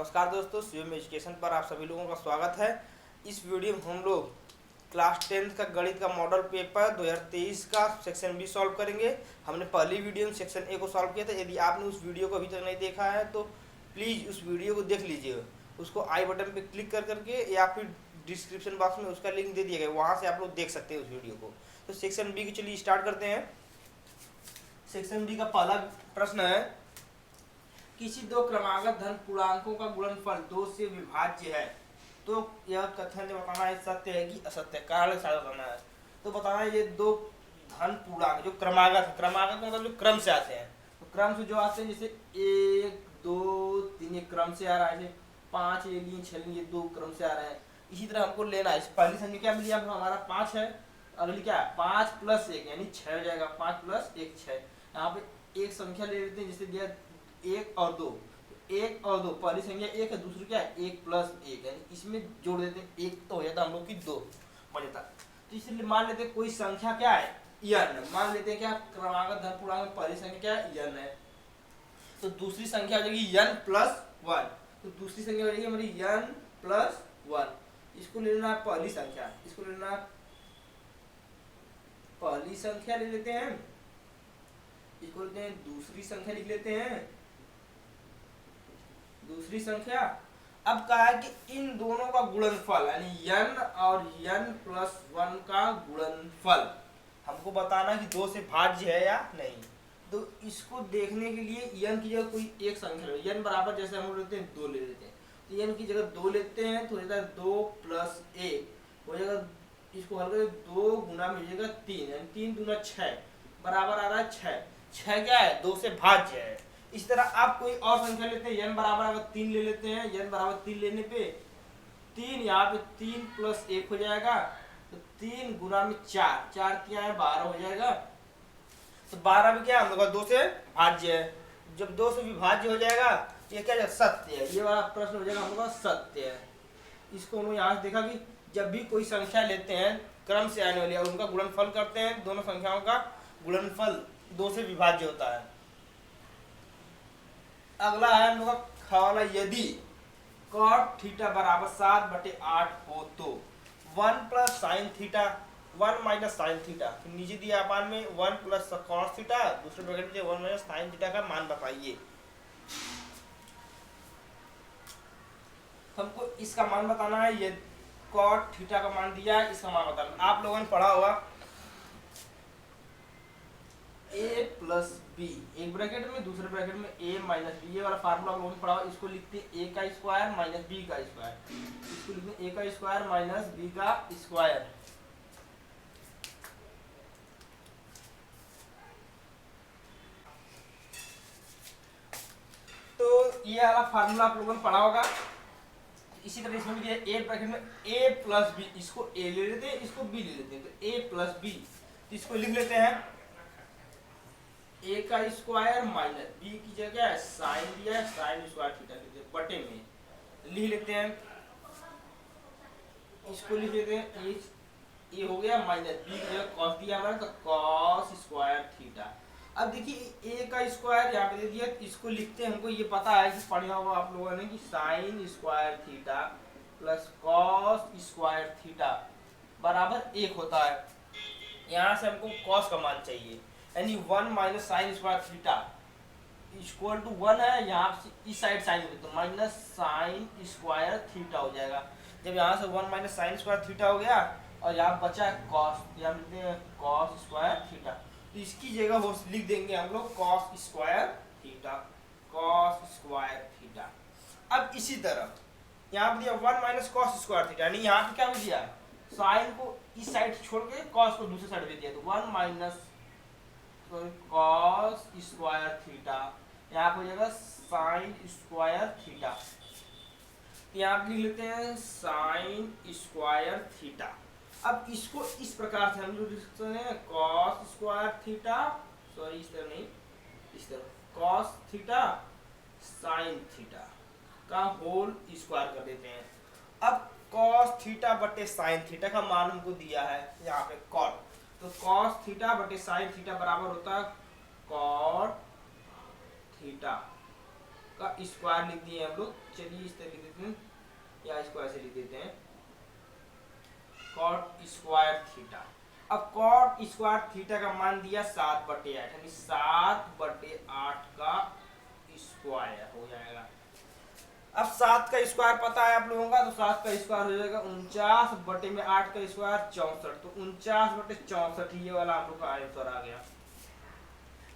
नमस्कार दोस्तों, शिवम एजुकेशन पर आप सभी लोगों का स्वागत है। इस वीडियो में हम लोग क्लास 10th का गणित का मॉडल पेपर 2023 का सेक्शन बी सॉल्व करेंगे। हमने पहली वीडियो में सेक्शन ए को सॉल्व किया था। यदि आपने उस वीडियो को अभी तक नहीं देखा है तो प्लीज़ उस वीडियो को देख लीजिएगा। उसको आई बटन पर क्लिक कर करके या फिर डिस्क्रिप्शन बॉक्स में उसका लिंक दे दिया गया, वहाँ से आप लोग देख सकते हैं उस वीडियो को। तो सेक्शन बी की चलिए स्टार्ट करते हैं। सेक्शन बी का पहला प्रश्न है, किसी दो क्रमागत धन पूर्णांकों का गुणनफल 2 से विभाज्य है तो यह कथन जो बताना है सत्य है कि असत्य, कारण साथ बताना है। तो बताना है ये दो धन पूर्णांक जो क्रमागत है, क्रमागत मतलब जो क्रम से आते हैं, तो क्रम से जो आते हैं जैसे 1 2 3 ये क्रम से आ रहा है, 5 ये लिए 6 लिए 2 क्रम से आ रहे हैं। इसी तरह हमको लेना है। पहली संख्या क्या मिली, अब हमारा 5 है, अगली क्या है 5 + 1 यानी 6 हो जाएगा। 5 + 1 6। यहाँ पे एक संख्या ले लेते हैं, जैसे दिया 1 और 2, 1 और 2, पहली संख्या 1 है, दूसरी क्या है 1 + 1 यानी इसमें जोड़ देते हैं 1 तो हो जाता हम लोग की 2 बन जाता। तो इसलिए मान लेते हैं कोई संख्या क्या है n, मान लेते हैं क्या क्रमागत धन पूर्णांक में पहली संख्या क्या है n है, तो दूसरी संख्या हो जाएगी n + 1। तो दूसरी संख्या हो जाएगी हमारी n + 1। इसको ले लेना है पहली संख्या, इसको ले लेना पहली संख्या ले लेते हैं, इसको लेते हैं दूसरी संख्या लिख लेते हैं, दूसरी संख्या। अब कहा है कि इन दोनों का गुणनफल यानी n और n + 1 का गुणनफल हमको बताना कि 2 से भाज्य है या नहीं। तो इसको देखने के लिए n की जगह कोई एक संख्या ले, n बराबर जैसे हम लोग लेते हैं 2 ले लेते हैं, तो n की जगह 2 लेते हैं तो हो जाता है 2 + 1 हो जाएगा। इसको हल करके 2 गुना में हो जाएगा 3 यानी 3 दूना 6 बराबर आ रहा है 6। 6 क्या है 2 से भाज्य है। इस तरह आप कोई और संख्या लेते हैं, n बराबर अगर 3 ले लेते हैं, n बराबर 3 लेने पे 3 यहाँ पे 3 + 1 हो जाएगा, तो 3 गुना में 4, 4 क्या है 12 हो जाएगा। तो 12 भी क्या हम लोग 2 से भाज्य है। जब 2 से विभाज्य हो जाएगा ये क्या सत्य है, ये वाला प्रश्न हो जाएगा हम लोग सत्य है। इसको हम लोग यहाँ से देखा कि जब भी कोई संख्या लेते हैं क्रम से आने वाली और उनका गुणनफल करते हैं, दोनों संख्याओं का गुणनफल 2 से विभाज्य होता है। अगला है हम लोग का वाला, यदि cot θ बराबर 7/8 हो तो 1 + sin θ 1 - sin θ, तो नीचे दिया अपान में 1 + cos θ, दूसरे ब्रैकेट में 1 - sin θ का मान बताइए। हमको इसका मान बताना है, ये cot θ का मान दिया है, इसका मान बताना। आप लोगों ने पढ़ा होगा a + b, एक ब्रैकेट में दूसरे ब्रैकेट में a - b, ये वाला फार्मूला हम लोगों ने पढ़ा हुआ। इसको लिखते हैं a का स्क्वायर - b का स्क्वायर, इसको लिखते हैं a का स्क्वायर - b का स्क्वायर। तो ये वाला फार्मूला आप लोगों ने पढ़ा होगा। इसी तरह इसमें भी a ब्रैकेट में a + b, इसको a ले लेते हैं, इसको b ले लेते हैं, तो a + b, तो इसको लिख लेते हैं a का स्क्वायर - b की जगह साइन दिया है, साइन स्क्वायर थीटा लिख देते बटे में लिख लेते हैं, इसको लिख लेते हैं ये हो गया - b की जगह cos दिया हमारा, तो cos स्क्वायर थीटा। अब देखिए a का स्क्वायर यहाँ पे दे दिया, इसको लिखते हैं, हमको ये पता है कि पढ़ा होगा आप लोगों ने कि sine square theta + cos square theta बराबर 1 होता है। यहाँ से हमको cos का मान चाहिए, यानी 1 - sin स्क्वायर थीटा = 1 है, यहाँ से इस साइड साइन तो -sin स्क्वायर थीटा हो जाएगा। जब यहाँ से 1 - sin स्क्वायर थीटा हो गया और यहाँ बचा है cos, यहाँ लिखते हैं cos स्क्वायर थीटा, तो इसकी जगह वो लिख देंगे हम लोग cos square theta, cos square theta. अब इसी तरह यहाँ पे दिया 1 - cos स्क्वायर थीटा, यानी यहाँ पे क्या दिया साइन को इस साइड छोड़ के cos को दूसरी साइड दे दिया, तो 1 - cos स्क्वायर थीटा, यहाँ पे हो जाएगा साइन स्क्वायर थीटा। यहाँ पे लिख लेते हैं साइन स्क्वायर थीटा। अब इसको इस प्रकार से हम लोग लिख सकते हैं cos स्क्वायर थीटा, सॉरी इस तरह नहीं, इस तरह cos थीटा साइन थीटा का होल स्क्वायर कर देते हैं। अब cos थीटा बटे साइन थीटा का मान हमको दिया है यहाँ पे cot, तो cos थीटा बटे साइन थीटा बराबर होता है cot थीटा का स्क्वायर लिख दिए हम लोग। चलिए इस तरह लिख देते हैं या स्क्वायर से लिख देते हैं कॉट स्क्वायर थीटा। अब कॉट स्क्वायर थीटा का मान दिया 7/8 यानी 7/8 का स्क्वायर हो जाएगा। अब 7 का स्क्वायर पता है आप लोगों का, तो 7 का स्क्वायर हो जाएगा 49/8 का स्क्वायर 64। तो 49/64 ये वाला आप लोग का आंसर आ गया।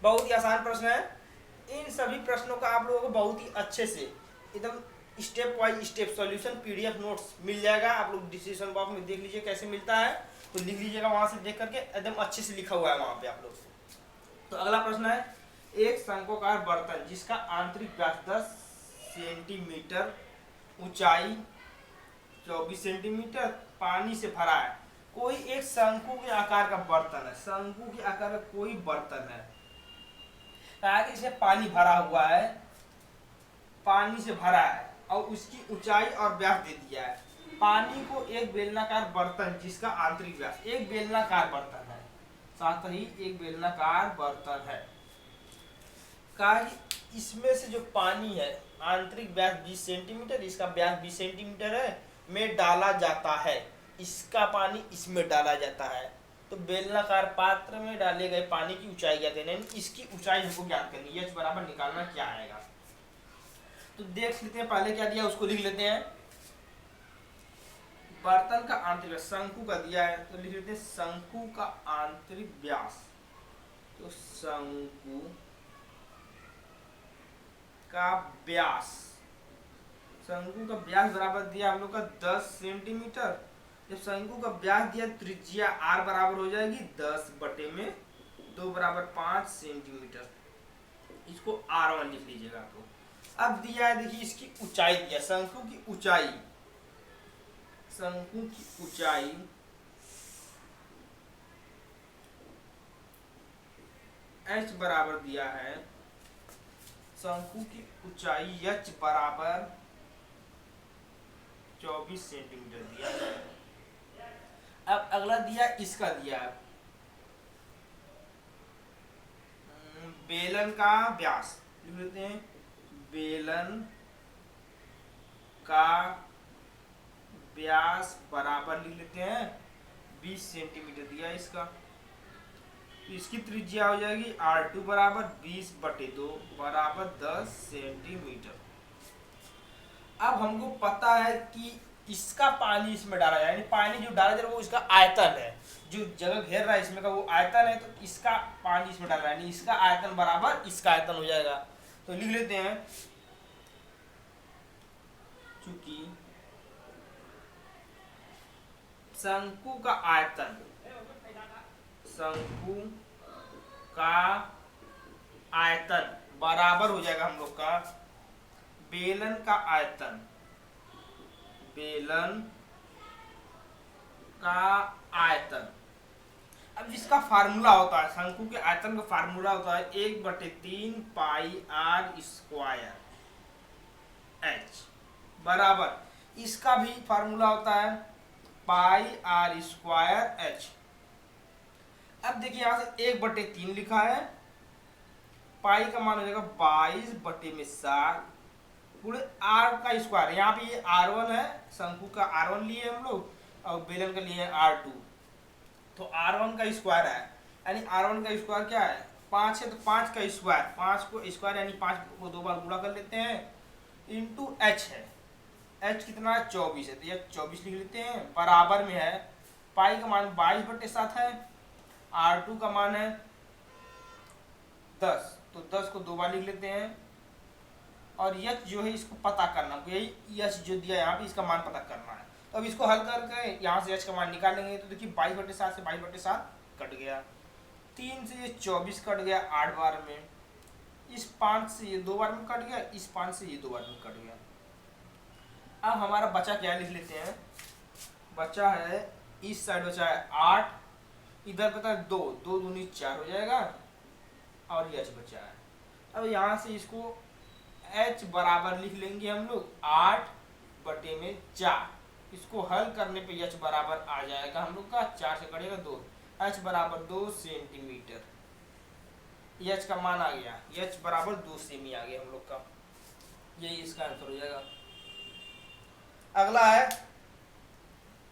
बहुत ही आसान प्रश्न है। इन सभी प्रश्नों का आप लोगों को बहुत ही अच्छे से एकदम step by step solution PDF notes मिल जाएगा। आप लोग डिस्क्रिप्शन बॉक्स में देख लीजिए कैसे मिलता है, तो लिख लीजिएगा वहां से देख करके, एकदम अच्छे से लिखा हुआ है वहां पे आप लोग। तो अगला प्रश्न है, एक शंक्वाकार बर्तन जिसका आंतरिक व्यास 10 सेंटीमीटर, ऊंचाई 24 सेंटीमीटर, पानी से भरा है। कोई एक शंकु के आकार का बर्तन है, शंकु के आकार का कोई बर्तन है, आगे इसमें पानी भरा हुआ है, पानी से भरा है और उसकी ऊंचाई और व्यास दे दिया है। पानी को एक बेलनाकार बर्तन जिसका आंतरिक व्यास, एक बेलनाकार बर्तन है, साथ ही एक बेलनाकार बर्तन है, कहा कि इसमें से जो पानी है आंतरिक व्यास 20 सेंटीमीटर, इसका व्यास 20 सेंटीमीटर है, में डाला जाता है। इसका पानी इसमें डाला जाता है। तो बेलनाकार पात्र में डाले गए पानी की ऊंचाई ज्ञात करनी, इसकी ऊंचाई हमको ज्ञात करनी है। एच बराबर निकालना क्या आएगा, तो देख लेते हैं। पहले क्या दिया उसको लिख लेते हैं। बर्तन का आंतरिक शंकु का दिया है, तो लिख लेते हैं शंकु का आंतरिक व्यास। तो शंकु का व्यास, शंकु का व्यास बराबर दिया हम लोग का 10 सेंटीमीटर। जब शंकु का व्यास दिया, त्रिज्या r बराबर हो जाएगी 10/2 बराबर 5 सेंटीमीटर। इसको r1 लिख लीजिएगा आप लोग। अब दिया है, देखिए इसकी ऊंचाई दिया, शंकु की ऊंचाई, शंकु की ऊंचाई h बराबर दिया है, शंकु की ऊंचाई h बराबर 24 सेंटीमीटर दिया है। अब अगला दिया, इसका दिया है बेलन का व्यास, लिख लेते हैं बेलन का व्यास बराबर लिख लेते हैं 20 सेंटीमीटर दिया इसका। तो इसकी त्रिज्या हो जाएगी r2 बराबर 20/2 बराबर 10 सेंटीमीटर। अब हमको पता है कि इसका पानी इसमें डाला जाए, यानी पानी जो डाला जाए वो इसका आयतन है, जो जगह घेर रहा है इसमें का वो आयतन है, तो इसका पानी इसमें डाल रहा है, यानी इसका आयतन बराबर इसका आयतन हो जाएगा। तो लिख लेते हैं, चूंकि शंकु का आयतन, शंकु का आयतन बराबर हो जाएगा हम लोग का बेलन का आयतन, बेलन का आयतन। अब जिसका फार्मूला होता है, शंकु के आयतन का फार्मूला होता है 1/3 पाई r स्क्वायर h बराबर, इसका भी फार्मूला होता है पाई r स्क्वायर h। अब देखिए यहां से 1/3 लिखा है, पाई का मान हो जाएगा 22/7 पूरे r का स्क्वायर। यहाँ पे ये r1 है, शंकु का r1 लिए हम लोग और बेलन का लिए r2, तो r1 का स्क्वायर है, यानी r1 का स्क्वायर क्या है 5 है, तो 5 का स्क्वायर, 5 को स्क्वायर यानी 5 को 2 बार गुणा कर लेते हैं, इंटू h है, h कितना है 24 है, तो यह 24 लिख लेते हैं, बराबर में है पाई का मान 22/7 है, r2 का मान है 10, तो 10 को 2 बार लिख लेते हैं, और यच जो है इसको पता करना, यही यच जो दिया यहाँ पे इसका मान पता करना है। तो अब इसको हल करके यहाँ से यच का मान निकालेंगे, तो देखिए 22/7 से 22/7 कट गया, 3 से ये 24 कट गया 8 बार में, इस 5 से ये 2 बार में कट गया, इस 5 से ये 2 बार में कट गया। अब हमारा बचा क्या लिख लेते हैं, बचा है इस साइड बचा है 8, इधर पता है 2, 2 दूनी 4 हो जाएगा, और यच बचा है। अब यहाँ से इसको h बराबर लिख लेंगे हम लोग 8/4, इसको हल करने पे h बराबर आ जाएगा हम लोग का 4 से कटेगा 2, h बराबर 2 सेंटीमीटर, h का मान आ गया, h बराबर 2 सेमी आ गया हम लोग का। यही इसका आंसर हो जाएगा। अगला है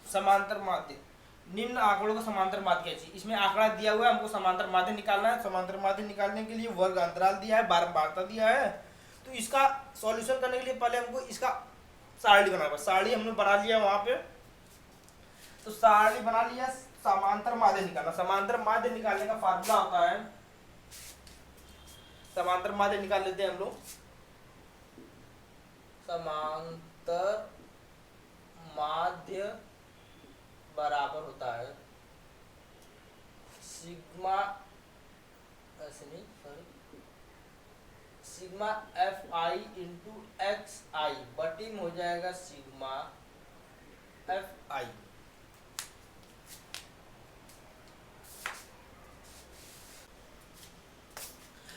समांतर माध्य। निम्न आंकड़ों का समांतर माध्य क्या चीज, इसमें आंकड़ा दिया हुआ है, हमको समांतर माध्य निकालना है। समांतर माध्य निकालने के लिए वर्ग अंतराल दिया है, बारंबारता दिया है। तो इसका सॉल्यूशन करने के लिए पहले हमको इसका सारणी बनाना, सारणी हमने बना लिया वहां पे। तो सारणी बना लिया, समांतर माध्य निकालना। समांतर माध्य निकालने का फार्मूला होता है, समांतर माध्य निकाल लेते हैं हम लोग। समांतर माध्य बराबर होता है सिग्मा, ऐसे नहीं sorry, sigma F I into X I बटी में हो जाएगा सिग्मा एफ आई।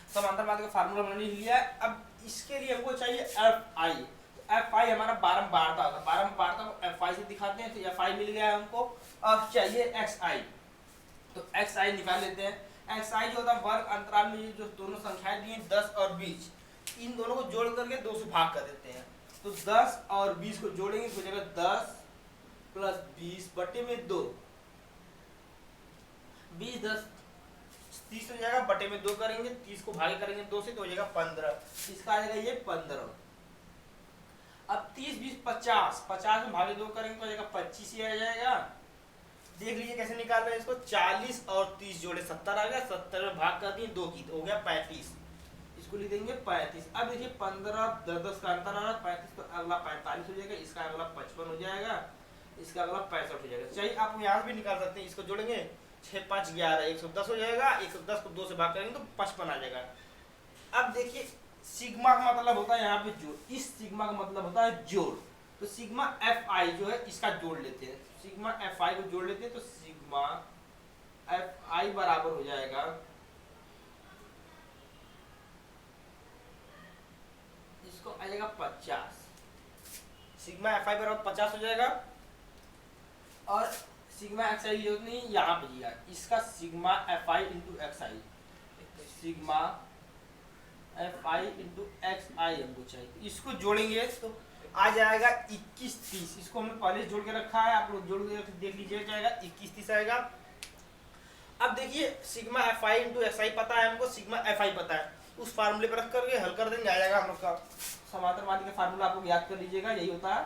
समांतर माध्य का फार्मूला मैंने लिख लिया है। अब इसके लिए हमको चाहिए एफ आई। एफ आई हमारा बारंबारता होगा, बारंबारता को एफ आई से दिखाते हैं। तो एफ आई मिल गया है हमको। अब चाहिए एक्स आई, तो एक्स आई निकाल लेते हैं। एक्स आई जो होता है वर्ग अंतराल में ये जो दोनों संख्याएं दी हैं 10 और 20, इन दोनों को जोड़ करके 2 से भाग कर देते हैं। तो 10 और 20 को जोड़ेंगे तो हो जाएगा 10 प्लस 20 बटे में 2, 20 10 30 हो जाएगा, बटे में 2 करेंगे, 30 को भागे करेंगे 2 से तो हो जाएगा 15। इसका आ जाएगा ये 15। अब 30 20 50, 50 में भागे 2 करेंगे तो हो जाएगा 25 ही आ जाएगा। देख लीजिए कैसे निकाल रहे हैं इसको। 40 और 30 जोड़े 70 आ गया, 70 में भाग कर दिए 2 की तो हो गया 35। इसको लिख देंगे 35। अब देखिए 15 10 का अंतर आ रहा है, 35 तो अगला 45 हो जाएगा, इसका अगला 55 हो जाएगा, इसका अगला 65 हो जाएगा। चाहिए आप यहाँ भी निकाल सकते हैं, इसको जोड़ेंगे 6 5 11 110 हो जाएगा, 110 को 2 से भाग करेंगे तो 55 आ जाएगा। अब देखिए सिग्मा का मतलब होता है यहाँ पे जोड़, इस सिग्मा का मतलब होता है जोड़। तो सिग्मा एफ आई जो है इसका जोड़ लेते हैं, सिग्मा एफ आई को जोड़ लेते हैं। तो सिग्मा एफ आई बराबर हो जाएगा, इसको आ जाएगा 50। सिग्मा एफ आई बराबर 50 हो जाएगा। और सिग्मा एक्स आई जो नहीं यहाँ पे दिया, इसका sigma F I into X I, sigma F I into X I हमको चाहिए। इसको जोड़ेंगे तो आ जाएगा 21 30। इसको हमने पहले जोड़ के रखा है, आप लोग जोड़ के देख लीजिए, जाएगा 21 30 आएगा। अब देखिए sigma F I into X I पता है हमको, सिग्मा एफ आई पता है, उस फार्मूले पर रख करके हल कर देंगे, आ जाएगा हम लोग का समांतर माध्य का फार्मूला। आप लोग याद कर लीजिएगा, यही होता है।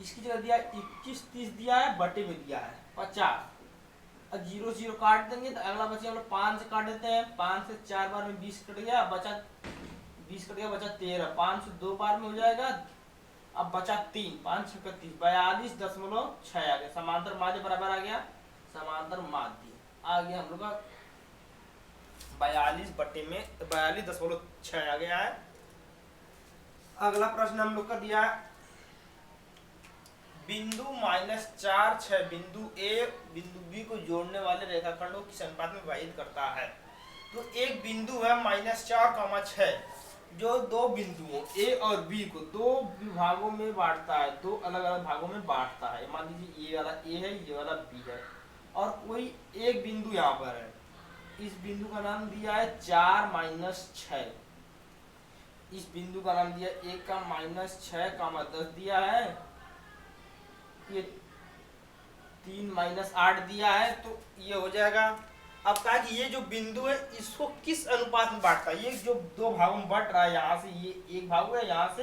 इसकी जगह दिया 21 30 दिया है, बटे में दिया है 50। अब 0 0 काट देंगे तो अगला बचे हम लोग 5 से काट देते हैं, 5 से 4 बार में 20 कट गया, बचा 20 कट गया, बचा 13, 5 से 2 बार में हो जाएगा। अब बचा 3, 5 6 31, 42.6 आ गया। समांतर माध्य बराबर आ गया, समांतर माध्य आ गया हम लोग का 42 बटे में 42.6 आ गया है। अगला प्रश्न हम लोग का दिया है, बिंदु -4 6 बिंदु ए बिंदु बी को जोड़ने वाले रेखाखंडों किस अनुपात में विभाजित करता है। तो एक बिंदु है -4, 6 जो दो बिंदुओं ए और बी को दो विभागों में बांटता है, दो अलग अलग भागों में बांटता है। मान लीजिए ये वाला ए है, ये वाला बी है, और कोई एक बिंदु यहाँ पर है। इस बिंदु का नाम दिया है 4 - 6, इस बिंदु का नाम दिया 1 का -6, 10 दिया है, ये 3 - 8 दिया है, तो ये हो जाएगा। अब कहा कि ये जो बिंदु है इसको किस अनुपात में बांटता है। ये जो दो भागों में बट रहा है, यहाँ से ये एक भाग हुआ, यहाँ से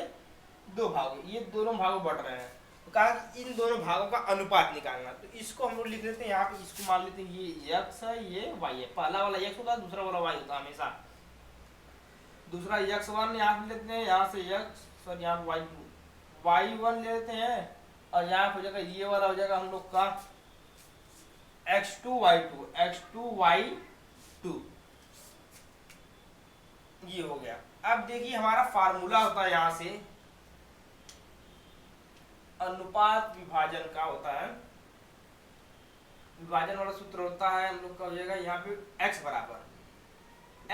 दो भाग, ये दोनों भागों बट रहे हैं। तो कहा कि इन दोनों भागों का अनुपात निकालना। तो इसको हम लोग लिख लेते हैं यहाँ पे, इसको मान लेते हैं ये x है, ये y है। पहला वाला x होता है, दूसरा वाला y होता है हमेशा। दूसरा x1 यहाँ पे लेते हैं, यहाँ से x, सॉरी यहाँ y1 ले लेते हैं, और यहाँ हो जाएगा ये वाला हो जाएगा हम लोग का x2 y2 ये हो गया। अब देखिए हमारा फार्मूला होता है यहाँ से अनुपात विभाजन का होता है, विभाजन वाला सूत्र होता है हम लोग का हो जाएगा यहाँ पे x बराबर,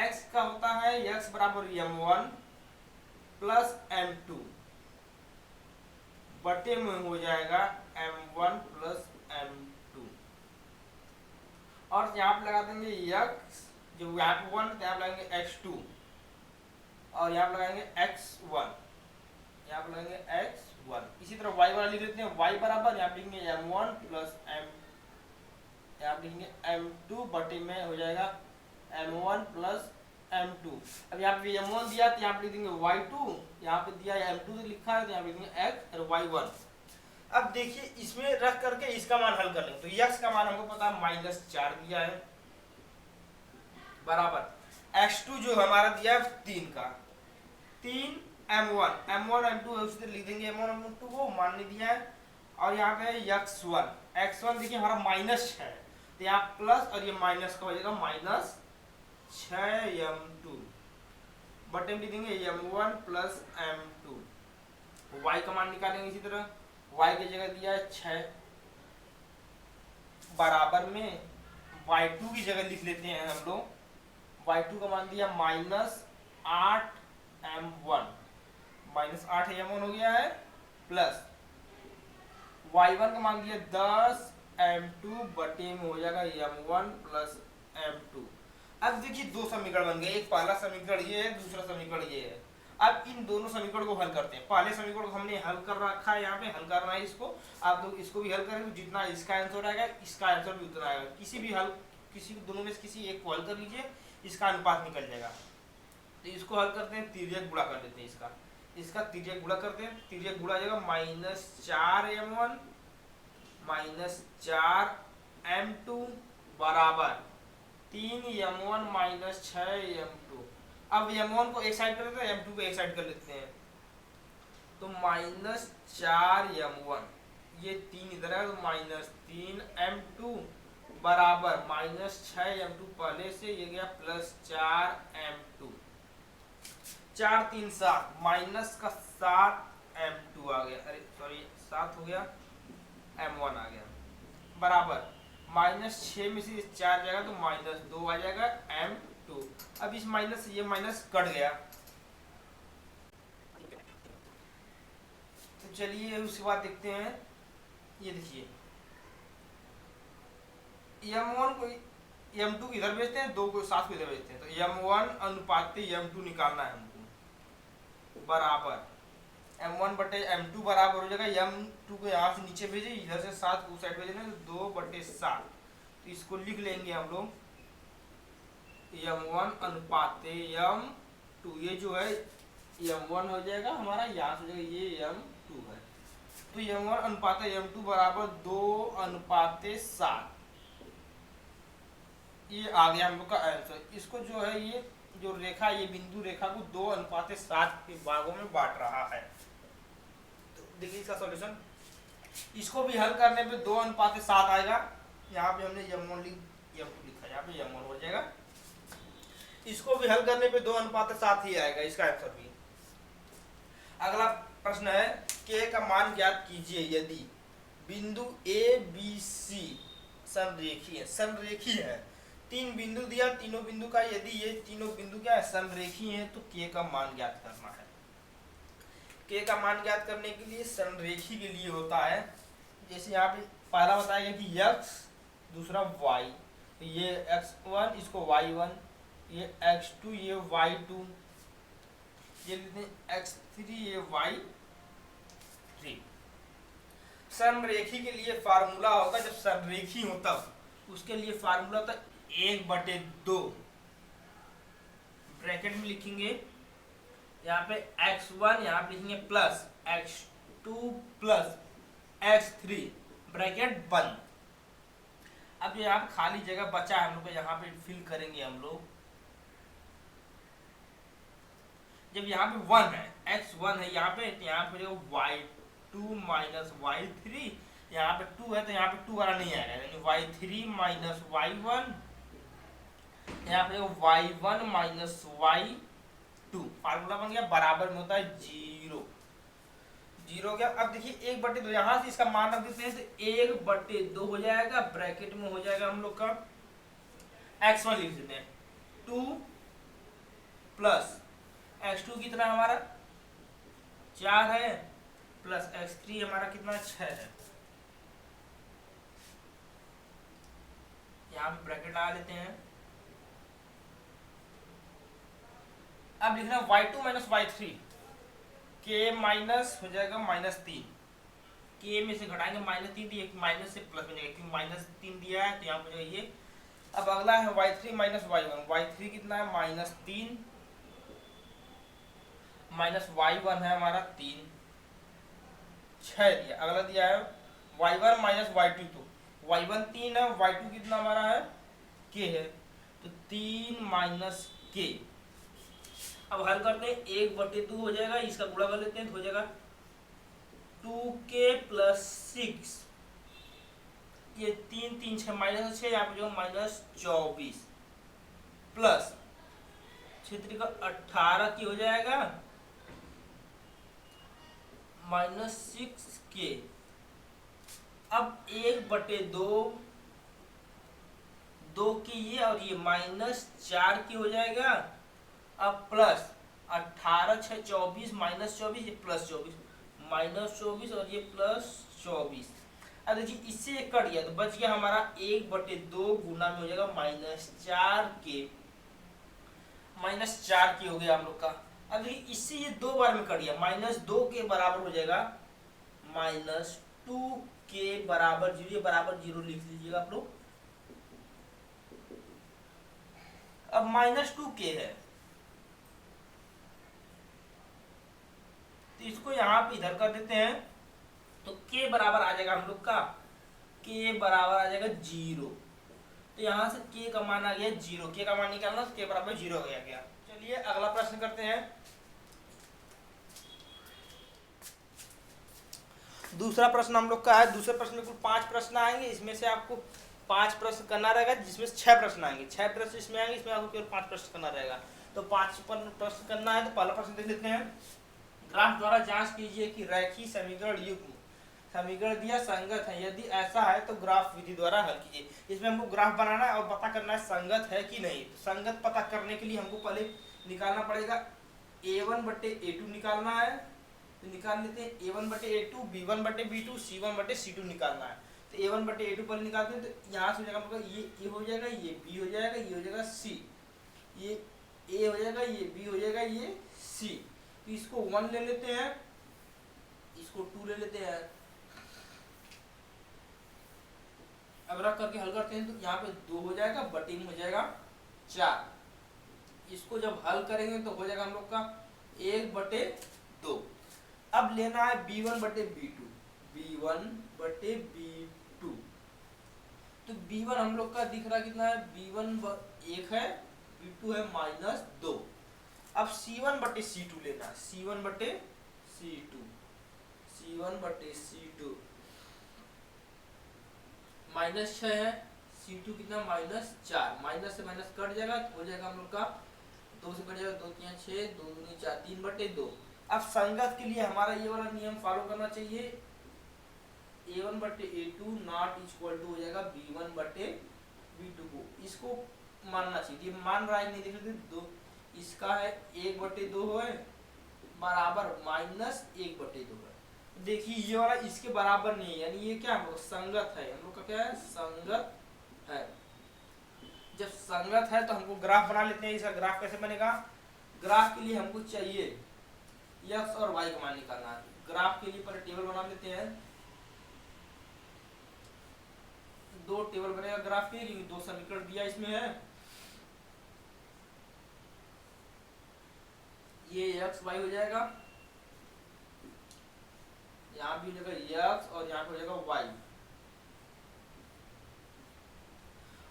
x का होता है x बराबर m1 प्लस m2 बटे में हो जाएगा m1 प्लस m2, और यहाँ पे लगा देंगे x, जो यहाँ पे 1 यहाँ पे लगाएंगे x2, और यहाँ पर लगाएंगे x1, यहाँ पर लगाएंगे x1। इसी तरह y वाला लिख लेते हैं, y बराबर यहाँ पे लिखेंगे m1 प्लस m, यहाँ पे लिखेंगे m2 बटे में हो जाएगा m1 प्लस m2। अब यहाँ पे m1 दिया तो यहाँ पे लिख देंगे y2, यहाँ पे दिया m2 तो लिखा है तो यहाँ पे लिख देंगे x और y1। अब देखिए इसमें रख करके इसका मान हल कर लेंगे। तो x का मान हमको पता है -4 दिया है, बराबर x2 जो हमारा दिया है 3 का, 3 m1 m2 है उससे लिख देंगे m1 m2 को मान नहीं दिया है। और यहाँ पे x1 देखिए हमारा माइनस है तो यहाँ प्लस और ये माइनस का हो जाएगा -6m2 बटे में लिख देंगे m1 प्लस m2। y का मान निकालेंगे इसी तरह, y की जगह दिया है 6, बराबर में y2 की जगह लिख लेते हैं हम लोग, y2 का मान दिया -8m1, -8m1 हो गया है, प्लस y1 का मान दिया 10m2 बटे में हो जाएगा m1 प्लस m2। अब देखिए दो समीकरण बन गए, एक पहला समीकरण ये है, दूसरा समीकरण ये है। अब इन दोनों समीकरण को हल करते हैं। पहले समीकरण को हमने हल कर रखा है, यहाँ पे हल करना है इसको, आप लोग इसको भी हल करेंगे, जितना इसका आंसर आएगा इसका आंसर भी उतना आएगा। किसी दोनों में से किसी एक को हल कर लीजिए, इसका अनुपात निकल जाएगा। तो इसको हल करते हैं, तिर्यक गुणा कर देते हैं, इसका तिर्यक गुणा करते हैं, तिर्यक गुणा जाएगा -4m1 -4m2 बराबर 3m1 -6m2। अब m1 को एक साइड कर देते हैं, m2 को एक साइड कर लेते हैं, तो -4m1, ये 3 इधर है तो -3m2 बराबर -6m2 पहले से ये गया +4m2, 4 3 7 माइनस का 7m2 आ गया, अरे सॉरी 7 हो गया, m1 आ गया, बराबर -6 में से 4 जाएगा तो -2 आ जाएगा m2। अब इस माइनस से ये माइनस कट गया, तो चलिए उसके बाद देखते हैं। ये देखिए m1 को m2 इधर भेजते हैं, 2 को 7 को इधर भेजते हैं, तो m1 अनुपात m2 निकालना है हमको, बराबर m1 बटे m2 बराबर हो जाएगा, m2 को यहाँ से नीचे भेजे, इधर से 7 को साइड भेजना, तो 2/7। तो इसको लिख लेंगे हम लोग m1 अनुपात m2, ये जो है m1 हो जाएगा हमारा, यहाँ से हो जाएगा ये m2 है, तो m1 अनुपात m2 बराबर 2/7। ये आ गया हम लोग का आंसर। इसको जो है ये जो रेखा, ये बिंदु रेखा को 2/7 के भागों में बांट रहा है। तो देखिए इसका सॉल्यूशन, इसको भी हल करने पे 2/7 आएगा। यहाँ पे हमने m1 m2 लिखा, यहाँ पे m1 हो जाएगा, इसको भी हल करने पे 2/7 ही आएगा इसका आंसर भी। अगला प्रश्न है, k का मान ज्ञात कीजिए यदि बिंदु a b c संरेखी है। 3 बिंदु दिया, तीनों बिंदु का यदि ये तीनों बिंदु क्या है, संरेखी है, तो k का मान ज्ञात करना है। k का मान ज्ञात करने के लिए संरेखी के लिए होता है, जैसे यहाँ पे पहला बताया गया कि x, दूसरा y, तो ये x1 इसको y1, ये x2 ये y2, ये x3 ये y3। संरेखी के लिए फार्मूला होगा, जब संरेखी हो तब उसके लिए फार्मूला होता है 1/2, ब्रैकेट में लिखेंगे, यहाँ पे x1 यहाँ पे लिखेंगे plus x2 plus x3, bracket बंद। अब यहाँ पे खाली जगह बचा है हम लोग, यहाँ पे फिल करेंगे हम लोग। जब यहाँ पे 1 है, x1 है यहाँ पे, तो यहाँ पे y2 माइनस y3, यहाँ पे 2 है तो यहाँ पे 2 वाला नहीं आएगा, यानी y3 माइनस y1, यहाँ पे y1 माइनस y2, फार्मूला बन गया, बराबर में होता है 0 हो गया। अब देखिए 1/2, यहाँ से इसका मान रख देते हैं, तो 1/2 हो जाएगा, ब्रैकेट में हो जाएगा हम लोग का x1 लिख देते हैं 2 प्लस x2 कितना हमारा 4 है, प्लस x3 हमारा कितना 6 है, यहाँ पे ब्रैकेट लगा लेते हैं। अब लिखना y2 माइनस y3, के माइनस हो जाएगा -3, के में से घटाएंगे -3 दिए, माइनस से प्लस बन जाएगा क्योंकि -3 दिया है तो यहाँ पर जाइए। अब अगला है y3 माइनस y1, y3 कितना है -3, माइनस y1 है हमारा 3, 6 दिया। अगला दिया है y1 माइनस y2, तो y1 3 है, y2 कितना हमारा है k है, तो 3 माइनस k। अब हल करते हैं, 1/2 हो जाएगा, इसका गुणा कर लेते हैं तो हो जाएगा 2k प्लस 6, ये 3 3 6 माइनस 6, यहाँ पे जो -24 प्लस क्षेत्र का 18 की हो जाएगा -6k। अब 1/2, 2 की ये और ये -4 की हो जाएगा। अब प्लस 18 6 24 -24, ये प्लस 24, -24 और ये प्लस 24। अब देखिए इससे ये कट गया तो बच गया हमारा 1/2 गुना में हो जाएगा -4k, -4k हो गया हम लोग का। अब देखिए इससे ये 2 बार में कट गया, -2 के बराबर हो जाएगा -2k बराबर 0, बराबर 0 लिख लीजिएगा आप लोग। अब -2k है तो इसको यहाँ पे इधर कर देते हैं, तो k बराबर आ जाएगा हम लोग का, k बराबर आ जाएगा 0। तो यहाँ से k का मान आ गया 0, k का मान निकालना तो k बराबर 0 हो गया। चलिए अगला प्रश्न करते हैं। दूसरा प्रश्न हम लोग का है, दूसरे प्रश्न में कुल 5 प्रश्न आएंगे, इसमें से आपको 5 प्रश्न करना रहेगा, जिसमें 6 प्रश्न आएंगे, 6 प्रश्न इसमें आएंगे, इसमें आपको केवल 5 प्रश्न करना रहेगा। तो 5 प्रश्न करना है। तो पहला प्रश्न देख लेते हैं, ग्राफ द्वारा जांच कीजिए कि रैखिक समीकरण युग्म समीकरण दिया संगत है, यदि ऐसा है तो ग्राफ विधि द्वारा हल कीजिए। इसमें हमको ग्राफ बनाना है और पता करना है संगत है कि नहीं। तो संगत पता करने के लिए हमको पहले निकालना पड़ेगा a1/a2 निकालना है, तो निकाल लेते हैं a1/a2, b1/b2, c1/c2 निकालना है। तो a1/a2 पहले निकालते हैं, तो यहाँ से हो जाएगा मतलब ये a हो जाएगा, ये b हो जाएगा, ये हो जाएगा c, ये a हो जाएगा, ये b हो जाएगा, ये c। तो इसको 1 ले लेते हैं, इसको 2 ले लेते हैं। अब रख करके हल करते हैं, तो यहाँ पे 2 हो जाएगा, बटे में हो जाएगा 4। इसको जब हल करेंगे तो हो जाएगा हम लोग का 1/2। अब लेना है b1/b2, b1/b2। तो b1 हम लोग का दिख रहा कितना है, b1 1 है, b2 है -2। अब c1/c2 लेना है, c1/c2, c1/c2 -6 है, c2 कितना -4, माइनस से माइनस कट जाएगा तो हो जाएगा हम लोग का 2 से कट जाएगा 2 3 6, 2 दूनी 4, 3/2। अब संगत के लिए हमारा ये वाला नियम फॉलो करना चाहिए, a1/a2 नॉट इक्वल टू हो जाएगा b1/b2 को, इसको मानना चाहिए। ये मान रहा है नहीं, देख लेते 2, इसका है 1/2 है बराबर -1/2 है। देखिए ये वाला इसके बराबर नहीं है, यानी ये क्या हम लोग संगत है, हम लोग का क्या है संगत है। जब संगत है तो हमको ग्राफ बना लेते हैं। इसका ग्राफ कैसे बनेगा, ग्राफ के लिए हमको चाहिए x और y का मान निकालना है। ग्राफ के लिए पहले टेबल बना लेते हैं, 2 टेबल बनेगा ग्राफ के लिए, 2 समीकरण दिया इसमें है, ये x y हो जाएगा, यहाँ भी हो जाएगा x और यहाँ पे हो जाएगा y।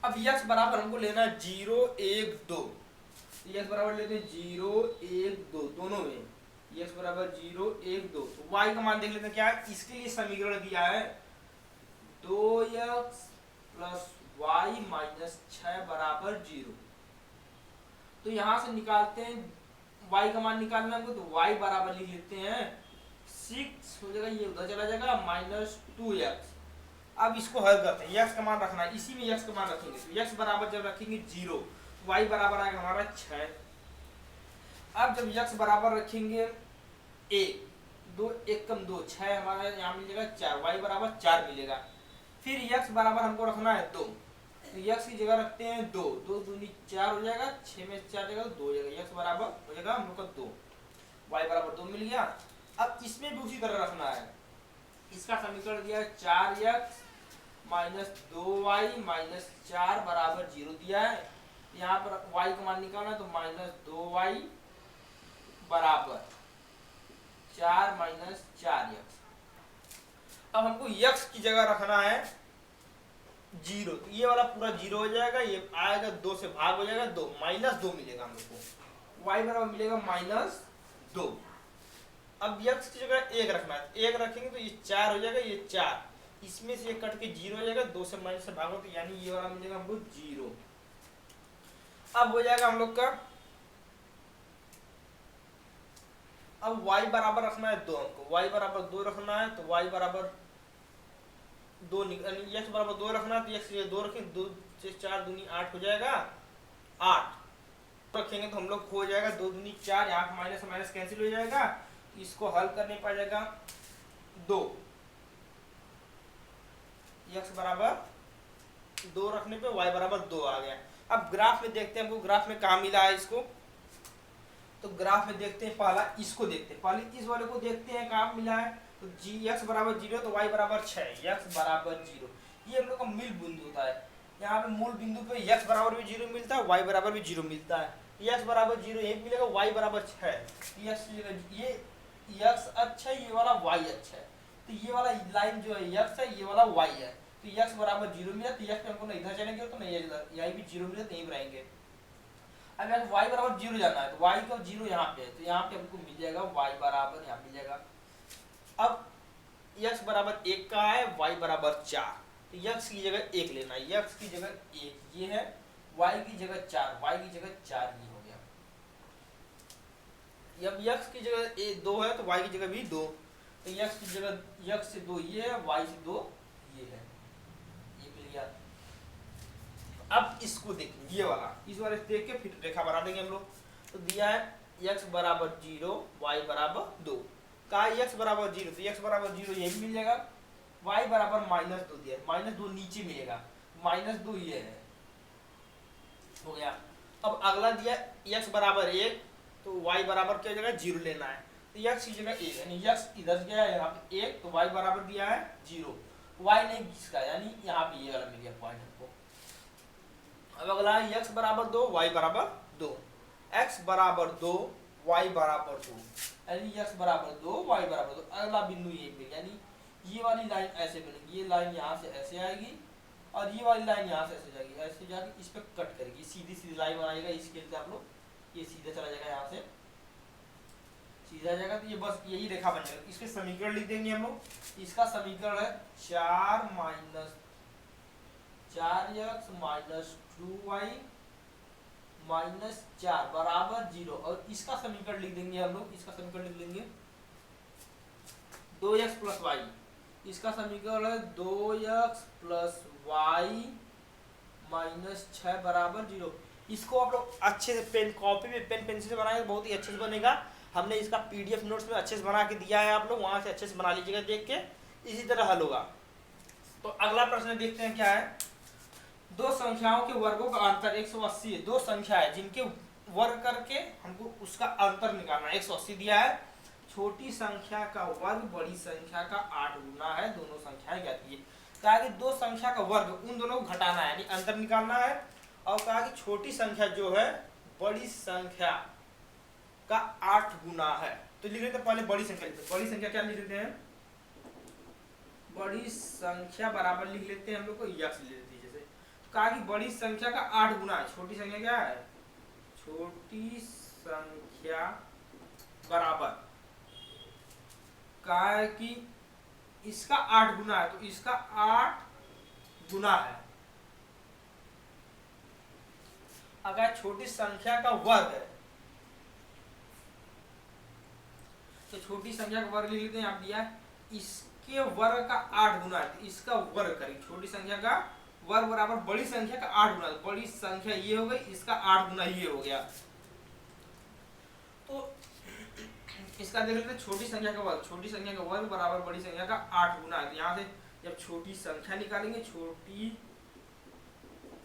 अब x बराबर हमको लेना है 0 1 2, x बराबर लेते हैं 0 1 2 दोनों में, x बराबर 0 1 2। तो y का मान देख लेते हैं क्या है, इसके लिए समीकरण दिया है 2x प्लस y माइनस 6 बराबर 0। तो यहाँ से निकालते हैं y का मान निकालना हमको, तो y बराबर लिख लेते हैं 6 हो जाएगा, ये उधर चला जाएगा -2x। अब इसको हल करते हैं, x का मान रखना है, इसी में x का मान रखेंगे, तो x बराबर जब रखेंगे 0, y बराबर आएगा हमारा 6। अब जब x बराबर रखेंगे 1 2 1 कम 2 6, हमारा यहाँ मिलेगा 4, y बराबर 4 मिलेगा। फिर x बराबर हमको रखना है 2, तो यक्स की जगह रखते हैं 2, 2 दूनी 4 हो जाएगा, 6 में 4 जगह 2 हो जाएगा, यक्स बराबर हो जाएगा हम लोग का 2, वाई बराबर 2 मिल गया। अब इसमें भी उसी तरह रखना है, इसका समीकरण दिया है 4x माइनस 2y माइनस 4 बराबर 0 दिया है। यहाँ पर y का मान निकालना है तो माइनस 2y बराबर 4 माइनस 4x। अब हमको x की जगह रखना है 0, तो ये वाला पूरा 0 हो जाएगा, ये आएगा 2 से भाग हो जाएगा, 2 माइनस 2 मिलेगा हम लोग को, y बराबर मिलेगा माइनस 2। अब x की जगह 1 रखना है, 1 रखेंगे तो ये 4 हो जाएगा, ये 4, इसमें से 1 कट के 0 हो जाएगा, 2 से माइनस से भागो तो यानी ये वाला मिलेगा हमको 0। अब हो जाएगा हम लोग का, अब y बराबर रखना है 2, हमको y बराबर 2 रखना है, तो y बराबर 2 x बराबर 2 रखना है, तो x से 2 रखें, 2 से 4 दूनी 8 हो जाएगा, 8 रखेंगे तो हम लोग हो जाएगा 2 दूनी 4, यहाँ माइनस से माइनस कैंसिल हो जाएगा, इसको हल करने पा जाएगा 2, x बराबर 2 रखने पे y बराबर 2 आ गया। अब ग्राफ में देखते हैं हमको ग्राफ में कहाँ मिला है इसको, तो ग्राफ में देखते हैं, पहला इसको देखते हैं, पहले इस वाले को देखते हैं कहाँ मिला है, तो x बराबर 0 तो y बराबर 6, x बराबर 0, ये हम लोग का मूल बिंदु होता है। यहाँ पे मूल बिंदु पे x बराबर भी 0 मिलता है, y बराबर भी 0 मिलता है, x बराबर 0 यही मिलेगा, y बराबर 6, ये x अच्छा है, ये वाला y अच्छा है, तो ये वाला लाइन जो है x है, ये वाला y है, तो x बराबर 0 मिला, तो x पे हमको ना इधर चलेंगे तो नहीं इधर, यही भी 0 मिला तो यहीं रहेंगे। अगर y बराबर 0 जाना है तो y का 0 यहाँ पे है, तो यहाँ पे हमको मिल जाएगा y बराबर यहाँ मिल जाएगा। अब x बराबर 1 का है, y बराबर 4, तो x की जगह 1 लेना है, x की जगह 1 ये है, y की जगह 4, y की जगह 4 ये हो गया। अब x की जगह 2 है तो y की जगह भी 2, तो x की जगह x से 2 ये है, y से 2 ये है, ये मिल गया। अब इसको देखेंगे, ये वाला इस वाले से देख के फिर रेखा बना देंगे हम लोग, तो दिया है x बराबर 0 y बराबर 2, कहा x बराबर 0 तो x बराबर 0 यही मिल जाएगा, y बराबर माइनस 2 दिया है, माइनस 2 नीचे मिलेगा, माइनस 2 ये है, हो गया। अब अगला दिया x बराबर 1 तो y बराबर क्या जगह 0 लेना है, तो x की जगह 1 यानी x इधर गया है यहाँ पे 1, तो y बराबर दिया है 0, y नहीं किसका यानी यहाँ पे ये वाला मिल गया पॉइंट हमको। अब अगला है x बराबर 2 y बराबर 2, x बराबर 2 y बराबर 2, यानी x बराबर 2 y बराबर 2, अगला बिंदु ये मिल, यानी ये वाली लाइन ऐसे बनेगी, ये लाइन यहाँ से ऐसे आएगी और ये वाली लाइन यहाँ से ऐसे जाएगी, ऐसे जाके इस पे कट करेगी, सीधी सीधी लाइन बनाएगा, इसके लिए आप लोग ये सीधे चला जाएगा, यहाँ से सीधा जाएगा, तो ये बस यही रेखा बन जाएगा। इसके समीकरण लिख देंगे हम लोग, इसका समीकरण है 4 minus 4x minus 2y minus 4 बराबर 0, और इसका समीकरण लिख देंगे हम लोग, इसका समीकरण लिख देंगे 2x प्लस y, इसका समीकरण है 2x प्लस वाई माइनस 6 बराबर 0। इसको आप लोग अच्छे से पेन कॉपी में पेन पेंसिल से बनाएंगे बहुत ही अच्छे से बनेगा, हमने इसका पीडीएफ नोट्स में अच्छे से बना के दिया है, आप लोग वहां से अच्छे से बना लीजिएगा देख के, इसी तरह हल होगा। तो अगला प्रश्न देखते हैं क्या है, दो संख्याओं के वर्गों का अंतर 180 है, दो संख्या है जिनके वर्ग करके हमको उसका अंतर निकालना है, 180 दिया है, छोटी संख्या का वर्ग बड़ी संख्या का 8 गुना है, दोनों संख्याएं ज्ञात कीजिए। कहा कि दो संख्या का वर्ग उन दोनों को घटाना है यानी अंतर निकालना है, और कहा कि छोटी संख्या जो है बड़ी संख्या का 8 गुना है, तो लिख लेते हैं पहले बड़ी संख्या लिखते हैं, बड़ी संख्या क्या लिख लेते हैं, बड़ी संख्या बराबर लिख लेते हैं हम लोग को यक्स ले लेते हैं जैसे, तो कहा कि बड़ी संख्या का 8 गुना है, छोटी संख्या क्या है, छोटी संख्या बराबर कहा है कि इसका 8 गुना है, तो इसका 8 गुना है। अगर छोटी संख्या का वर्ग है तो छोटी संख्या का वर्ग लिख लेते हैं, आप दिया है इसके वर्ग का 8 गुना है, तो इसका वर्ग करें, छोटी संख्या का वर्ग बराबर बड़ी संख्या का 8 गुना, तो बड़ी संख्या ये हो गई, इसका 8 गुना ये हो गया। तो इसका देख लेते हैं छोटी संख्या का वर्ग, छोटी संख्या का वर्ग बराबर बड़ी संख्या का 8 गुना है, तो यहाँ से जब छोटी संख्या निकालेंगे, छोटी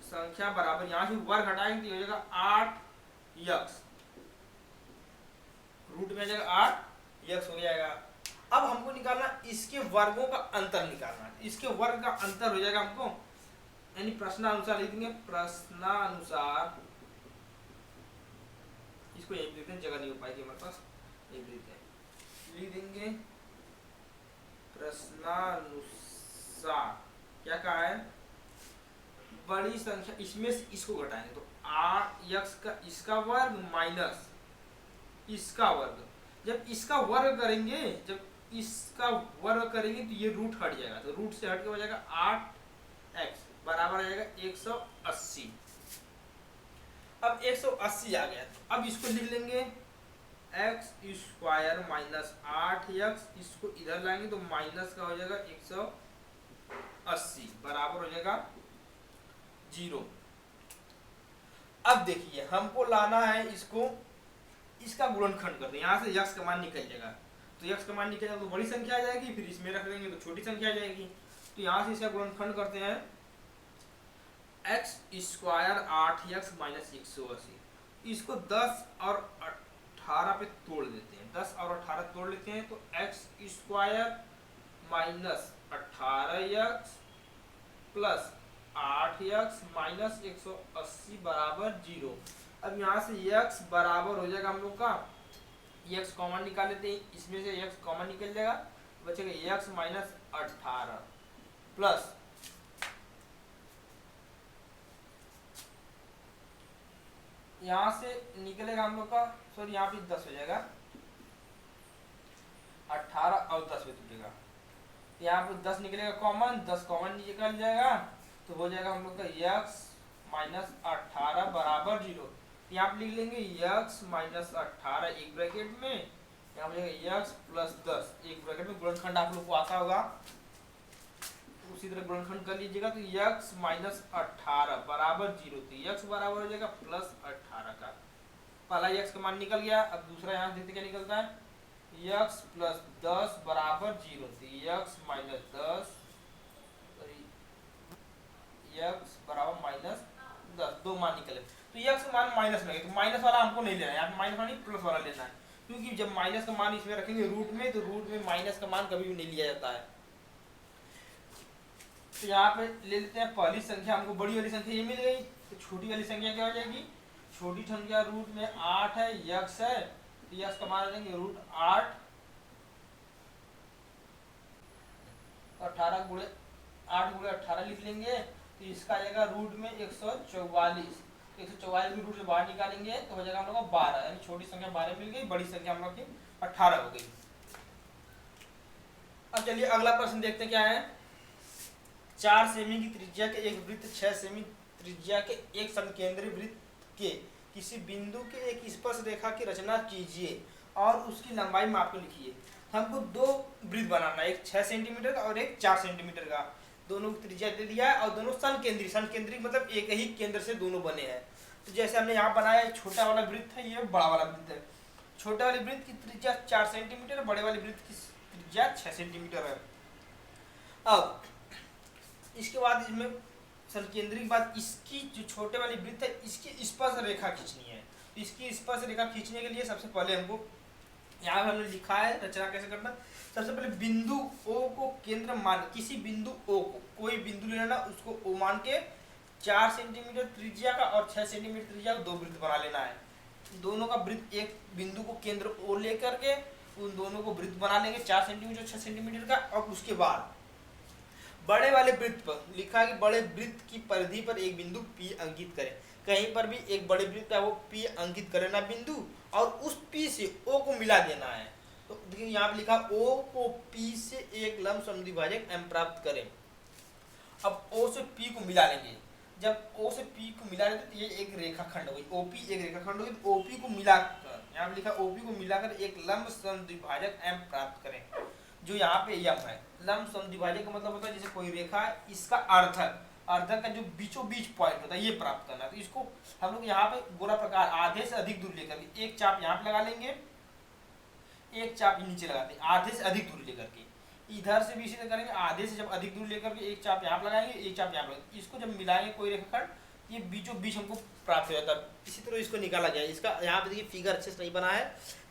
संख्या बराबर, यहाँ से वर्ग हटाएंगे तो हो जाएगा 8x, रूट में आ जाएगा 8x हो जाएगा। अब हमको निकालना इसके वर्गों का अंतर निकालना है। इसके वर्ग का अंतर हो जाएगा हमको, यानी प्रश्नानुसार लिख देंगे, प्रश्नानुसार, इसको यही लिखते हैं, जगह नहीं हो पाएगी हमारे पास, यही लिखते हैं, लिख देंगे प्रश्नानुसार। क्या कहा है, बड़ी संख्या, इसमें से इसको घटाएंगे तो 8x का इसका वर्ग माइनस इसका वर्ग। जब इसका वर्ग करेंगे, जब इसका वर्ग करेंगे तो ये रूट हट जाएगा, तो रूट से हट के हो जाएगा 8x बराबर आ जाएगा 180। अब 180 आ गया, तो अब इसको लिख लेंगे x स्क्वायर माइनस 8x, इसको इधर लाएंगे तो माइनस का हो जाएगा 180 बराबर हो जाएगा 0। अब देखिए हमको लाना है इसको, इसका गुणनखंड कर दें, यहाँ से x का मान निकल जाएगा, तो x का मान निकल जाएगा तो बड़ी संख्या आ जाएगी, फिर इसमें रख देंगे तो छोटी संख्या आ जाएगी। तो यहाँ से इसका गुणनखंड करते हैं, x स्क्वायर 8x माइनस 180, इसको 10 और 18 पे तोड़ देते हैं, 10 और 18 तोड़ लेते हैं तो x square minus 18x plus 8x minus 180 बराबर 0। अब यहाँ से x बराबर हो जाएगा हम लोग का, x कॉमन निकाल लेते हैं, इसमें से x कॉमन निकल जाएगा, बचेगा x माइनस 18 प्लस यहाँ से निकलेगा हम लोग का, सॉरी यहाँ पे 10 हो जाएगा, 18 और 10 में टूटेगा, यहाँ पे 10 निकलेगा कॉमन, 10 कॉमन निकल जाएगा तो हो जाएगा हम लोग का x माइनस 18 बराबर 0। यहाँ पे लिख लेंगे x माइनस 18 एक ब्रैकेट में, यहाँ पे x प्लस 10 एक ब्रैकेट में, गुणनखंड आप लोग को आता होगा उसी तरह गुणनखंड कर लीजिएगा, तो x माइनस 18 बराबर 0, तो x बराबर हो जाएगा प्लस 18 का, पहला x का मान निकल गया। अब दूसरा यहाँ देखते क्या निकलता है, x प्लस 10 बराबर 0, तो x माइनस 10 x बराबर माइनस 10, दो मान निकले, तो x का मान माइनस में, तो माइनस वाला हमको नहीं लेना है, यहाँ पे माइनस वाला नहीं प्लस वाला लेना है, क्योंकि जब माइनस का मान इसमें रखेंगे रूट में, तो रूट में माइनस का मान कभी भी नहीं लिया जाता है। तो यहाँ पे ले लेते हैं पहली संख्या, हमको बड़ी वाली संख्या ये मिल गई, तो छोटी वाली संख्या क्या हो जाएगी, छोटी संख्या रूट में 8 है, x है, तो x का मान लेंगे रूट 8, 18 गुणे 8 गुणे 18 लिख लेंगे, तो इसका आ जाएगा रूट में 144, 144 भी रूट से बाहर निकालेंगे तो हो जाएगा हम लोग का 12, यानी छोटी संख्या 12 मिल गई, बड़ी संख्या हम लोग की 18 हो गई। अब चलिए अगला प्रश्न देखते हैं क्या है, 4 सेमी की त्रिज्या के एक वृत्त 6 सेमी त्रिज्या के एक समकेंद्री वृत्त के किसी बिंदु के एक स्पर्श रेखा की रचना कीजिए और उसकी लंबाई माप कर लिखिए। हमको दो वृत्त बनाना है, एक 6 सेंटीमीटर का और एक 4 सेंटीमीटर का, दोनों की त्रिज्या दे दिया है और दोनों समकेंद्री मतलब एक ही केंद्र से दोनों बने हैं। तो जैसे हमने यहाँ बनाया, छोटा वाला वृत्त है, ये बड़ा वाला वृत्त है, छोटे वाले वृत्त की त्रिज्या 4 सेंटीमीटर, बड़े वाले वृत्त की त्रिज्या 6 सेंटीमीटर है। अब इसके बाद इसमें समकेंद्री के बाद इसकी जो छोटे वाली वृत्त है इसकी स्पर्श रेखा खींचनी है। तो इसकी स्पर्श रेखा खींचने के लिए सबसे पहले हमको यहाँ पे हमने लिखा है रचना कैसे करना। सबसे पहले बिंदु O को केंद्र मान, किसी बिंदु O को कोई बिंदु लेना, उसको O मान के 4 सेंटीमीटर त्रिज्या का और 6 सेंटीमीटर त्रिज्या का दो वृत्त बना लेना है। दोनों का वृत्त एक बिंदु को केंद्र O लेकर के उन दोनों को वृत्त बना लेंगे 4 सेंटीमीटर 6 सेंटीमीटर का। और उसके बाद बड़े वाले वृत्त पर लिखा है कि बड़े वृत्त की परिधि पर एक बिंदु P अंकित करें। कहीं पर भी एक बड़े वृत्त है वो P अंकित करे ना बिंदु, और उस P से O को मिला देना है। तो देखिए यहाँ पे लिखा O को P से एक लंब समद्विभाजक M प्राप्त करें। अब O से P को मिला लेंगे, जब O से P को मिला लेते तो ये एक रेखाखंड हो गई, OP एक रेखाखंड हो गई। तो OP को मिलाकर, यहाँ पे लिखा OP को मिलाकर एक लंब समद्विभाजक M प्राप्त करें, जो यहाँ पे M है। लंब समद्विभाजक का मतलब होता है जैसे कोई रेखा है, इसका अर्धक का जो बीचों बीच पॉइंट होता है ये प्राप्त करना। तो इसको हम लोग यहाँ पे गोला प्रकार आधे से अधिक दूर लेकर के एक चाप यहाँ पे लगा लेंगे, एक चाप नीचे लगाते हैं आधे से अधिक दूर लेकर के, इधर से भी इसी तरह करेंगे, आधे से जब अधिक दूर लेकर के एक चाप यहाँ पे लगाएंगे, एक चाप यहाँ पे, इसको जब मिलाएंगे कोई रेखाखंड ये बीचों बीच हमको प्राप्त हो जाता है। इसी तरह इसको निकाला गया। इसका यहाँ पे देखिए फिगर अच्छे से नहीं बना है,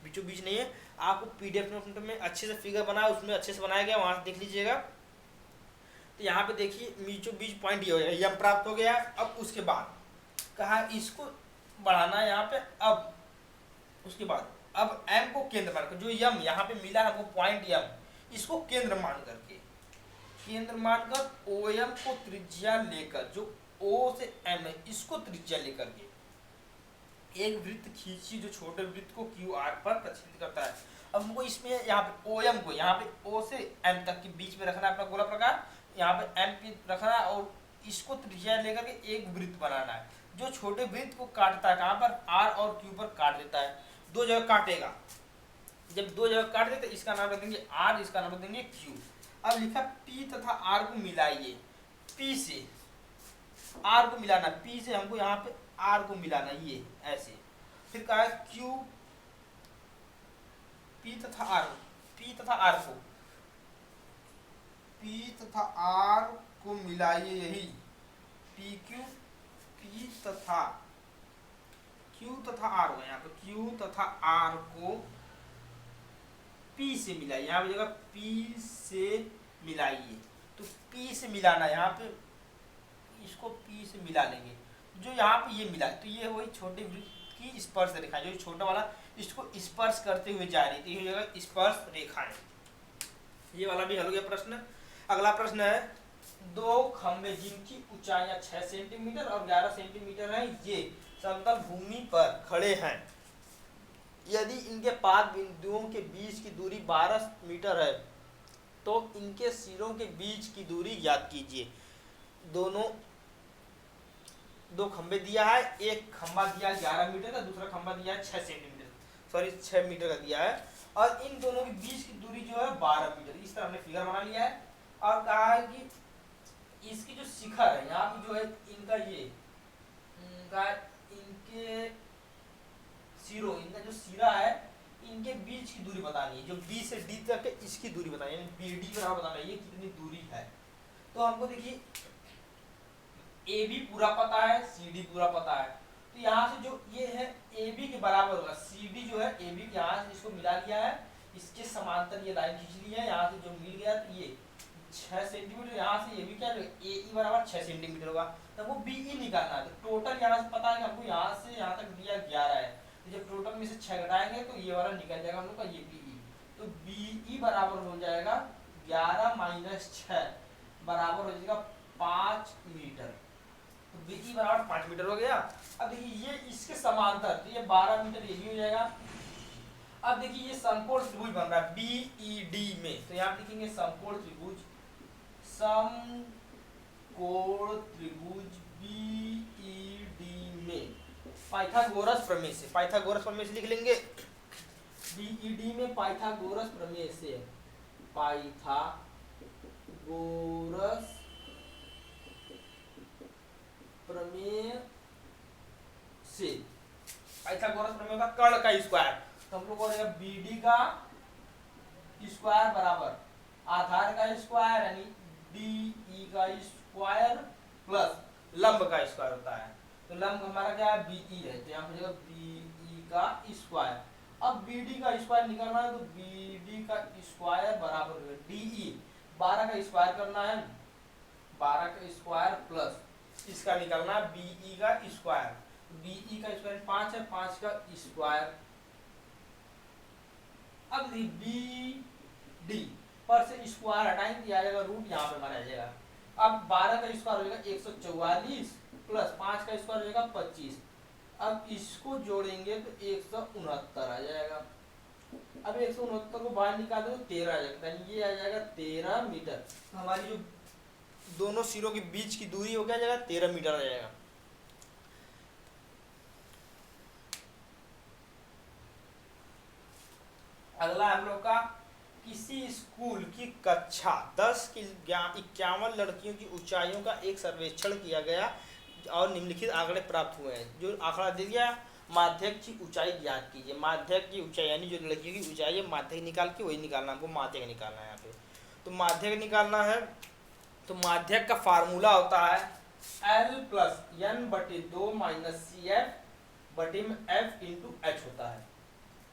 बीचों बीच नहीं है। आपको पीडीएफ में अच्छे से फिगर बना है, उसमें अच्छे से बनाया गया, वहाँ से देख लीजिएगा। तो यहाँ पे देखिए बीचों बीच पॉइंट ये हो गया, यम प्राप्त हो गया। अब उसके बाद कहा इसको बढ़ाना है यहाँ पे। अब उसके बाद अब एम को केंद्र मानकर, जो यम यहाँ पे मिला है वो पॉइंट यम, इसको केंद्र मान करके, केंद्र मानकर ओ एम को त्रिज्या लेकर, जो ओ से एम है इसको त्रिज्या लेकर के एक वृत्त खींची जो छोटे वृत्त को क्यू आर पर प्रक्षेपित करता है। अब हमको इसमें यहाँ पे ओ एम को यहाँ पे ओ से एम तक के बीच में रखना है अपना गोला प्रकार, यहाँ पे एम पे रखना है और इसको त्रिज्या लेकर के एक वृत्त बनाना है जो छोटे वृत्त को काटता है। कहाँ पर? आर और क्यू पर काट देता है, दो जगह काटेगा। जब दो जगह काट देते इसका नाम रख देंगे आर, इसका नाम रख देंगे क्यू। अब लिखा पी तथा आर को मिलाइए, पी से आर को मिलाना, पी से हमको यहाँ पे आर को मिलाना, ये ऐसे। फिर कहा है क्यू पी तथा आर, पी तथा आर को, पी तथा आर को मिलाइए, यही पी क्यू, पी तथा क्यू तथा आर हो, यहाँ पे क्यू तथा आर को पी से मिलाइए, यहाँ पे जगह पी से मिलाइए। तो पी से मिलाना, यहाँ पे इसको पी से मिला लेंगे, जो यहाँ पे ये मिला तो ये वही छोटे वृत्त की स्पर्श रेखा, जो छोटा वाला इसको स्पर्श करते हुए जा रही थी, ये जगह स्पर्श रेखा है। ये वाला भी हल हो गया प्रश्न। अगला प्रश्न है, दो खंभे जिनकी ऊंचाइयां 6 सेंटीमीटर और 11 सेंटीमीटर है, ये समतल भूमि पर खड़े हैं। यदि इनके पाद बिंदुओं के बीच की दूरी 12 मीटर है तो इनके सिरों के बीच की दूरी ज्ञात कीजिए। दो खंभे दिया है, एक खंभा दिया है 11 मीटर का, दूसरा खंभा दिया है 6 सेंटीमीटर, सॉरी 6 मीटर का दिया है, और इन दोनों के बीच की दूरी जो है 12 मीटर। इस तरह हमने फिगर बना लिया है और कहा है कि इसकी जो शिखर है यहाँ पे जो है इनका ये इनके सिरों, इनका जो सिरा है इनके बीच की दूरी बतानी है, जो बी से डी तक है इसकी दूरी बतानी है, बी डी बराबर बताना है ये कितनी दूरी है। तो हमको देखिए ए बी पूरा पता है, सी डी पूरा पता है, तो यहाँ से जो ये है ए बी के बराबर होगा, सी डी जो है ए बी यहाँ से इसको मिला लिया है, इसके समांतर ये लाइन खींच ली है, यहाँ से जो मिल गया तो ये 6 सेंटीमीटर, यहाँ से ये भी क्या ए ई बराबर 6 सेंटीमीटर होगा। तो वो बी ई निकालना है, तो टोटल यहाँ से पता है कि हमको यहाँ से यहाँ तक दिया 11 है, तो जब टोटल में से 6 घटाएंगे तो ये वाला निकल जाएगा हम लोग का, ये बी ई। तो बी ई बराबर हो जाएगा 11 माइनस 6 बराबर हो जाएगा 5 मीटर। तो बी ई बराबर 5 मीटर हो गया। अब देखिए ये इसके समांतर, तो ये 12 मीटर ये भी हो जाएगा। अब देखिए ये समकोण त्रिभुज बन रहा है बी ई डी में, तो यहाँ लिखेंगे समकोण त्रिभुज, समकोण त्रिभुज बी ई डी में पाइथागोरस प्रमेय से, पाइथागोरस प्रमेय से लिख लेंगे बी ई डी में, पाइथागोरस प्रमेय से, पाइथागोरस प्रमेय से, पाइथागोरस प्रमेय का कर्ण का स्क्वायर, तो हम लोग हो जाएगा बी डी का स्क्वायर बराबर आधार का स्क्वायर यानी डी ई का स्क्वायर प्लस लंब का स्क्वायर होता है। तो लंब हमारा क्या है बी ई है, तो यहाँ पे जाएगा बी ई का स्क्वायर। अब बी डी का स्क्वायर निकालना है, तो बी डी का स्क्वायर बराबर है डी ई, 12 का स्क्वायर करना है, 12 का स्क्वायर प्लस इसका निकालना है बी ई का स्क्वायर, बी ई का स्क्वायर 5 है, 5 का स्क्वायर। अब बी डी पर से स्क्वायर हटाएंगे तो आ जाएगा रूट, यहाँ पे हमारा आ जाएगा। अब 12 का स्क्वायर हो जाएगा 144 प्लस 5 का स्क्वायर हो जाएगा 25। अब इसको जोड़ेंगे तो 169 आ जाएगा। अब 169 को बाहर निकालेंगे तो 13 आ जाएगा, ये आ जाएगा 13 मीटर। तो हमारी जो दोनों सिरों के बीच की दूरी हो गया जाएगा 13 मीटर आ जाएगा। अगला हम लोग का, किसी स्कूल की कक्षा 10 की 51 लड़कियों की ऊंचाइयों का एक सर्वेक्षण किया गया और निम्नलिखित आंकड़े प्राप्त हुए हैं। जो आंकड़ा दे दिया, माध्यक की ऊंचाई ज्ञात कीजिए। माध्यक की ऊंचाई यानी जो लड़कियों की ऊंचाई है माध्यक निकाल के वही निकालना, हमको माध्यक निकालना है यहाँ पे। तो माध्यक निकालना है, तो माध्यक का फार्मूला होता है एल प्लस एन बटे 2 माइनस सी एफ बटे में एफ इंटू एच होता है।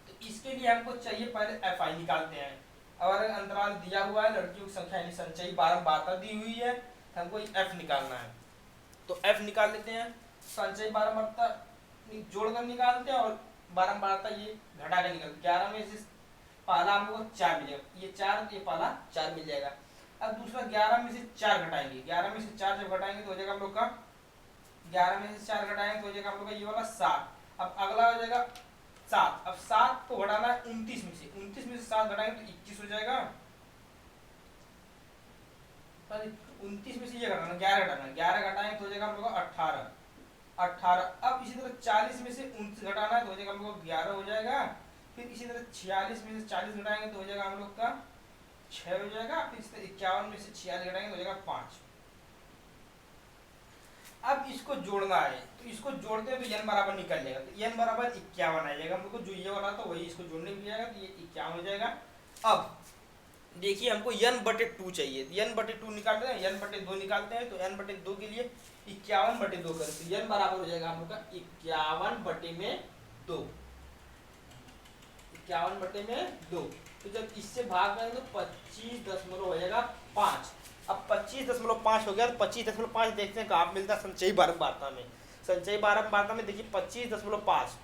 तो इसके लिए हमको चाहिए पहले एफ आई निकालते हैं। अगर अंतराल दिया हुआ है, लड़कियों की संख्या यानी संचयी बारंबारता दी हुई है, तो हमको एफ निकालना है। तो एफ निकाल लेते हैं। संचयी बारंबारता जोड़कर निकालते हैं और बारंबारता ये घटा कर निकालते। 11 में से पहला हमको 4 मिलेगा, ये 4, ये पहला 4 मिल जाएगा। अब दूसरा 11 में से 4 घटाएंगे, 11 में से 4 जब घटाएंगे तो हो जाएगा हम लोग का 11 में से 4 घटाएंगे तो हो जाएगा हम लोग का ये वाला 7। अब अगला हो जाएगा 7। अब 7 को घटाना है 29 में से, 29 में से 7 घटाएंगे तो 21 हो जाएगा। 29 में से ये घटाना 11 घटाना, 11 घटाएंगे तो हो जाएगा हम लोग का 18। अब इसी तरह 40 में से 29 घटाना है तो हो जाएगा हम लोग 11 हो जाएगा। फिर इसी तरह 46 में से 40 घटाएंगे तो हो जाएगा हम लोग का 6 हो जाएगा। फिर इसी तरह 51 में से 46 घटाएंगे तो हो जाएगा 5। अब इसको जोड़ना है, तो इसको जोड़ते हैं तो n बराबर निकल जाएगा। तो n बराबर 51 आ जाएगा हम लोग को, जो ये वाला था वही इसको जोड़ने भी जाएगा तो ये 51 हो जाएगा। अब देखिए हमको n बटे 2 चाहिए, n बटे 2 निकालते हैं, n बटे 2 निकालते हैं। तो n बटे 2 के लिए 51 बटे 2 करें तो n बराबर हो जाएगा हम लोग का 51 बटे में 2, 51 बटे में 2। तो जब इससे भाग करेंगे तो 25 हो जाएगा 5। अब 25.5 हो गया। तो 25.5 देखते हैं कहाँ मिलता है, संचयी बारंबारता में। संचयी बारंबारता में देखिए 25.5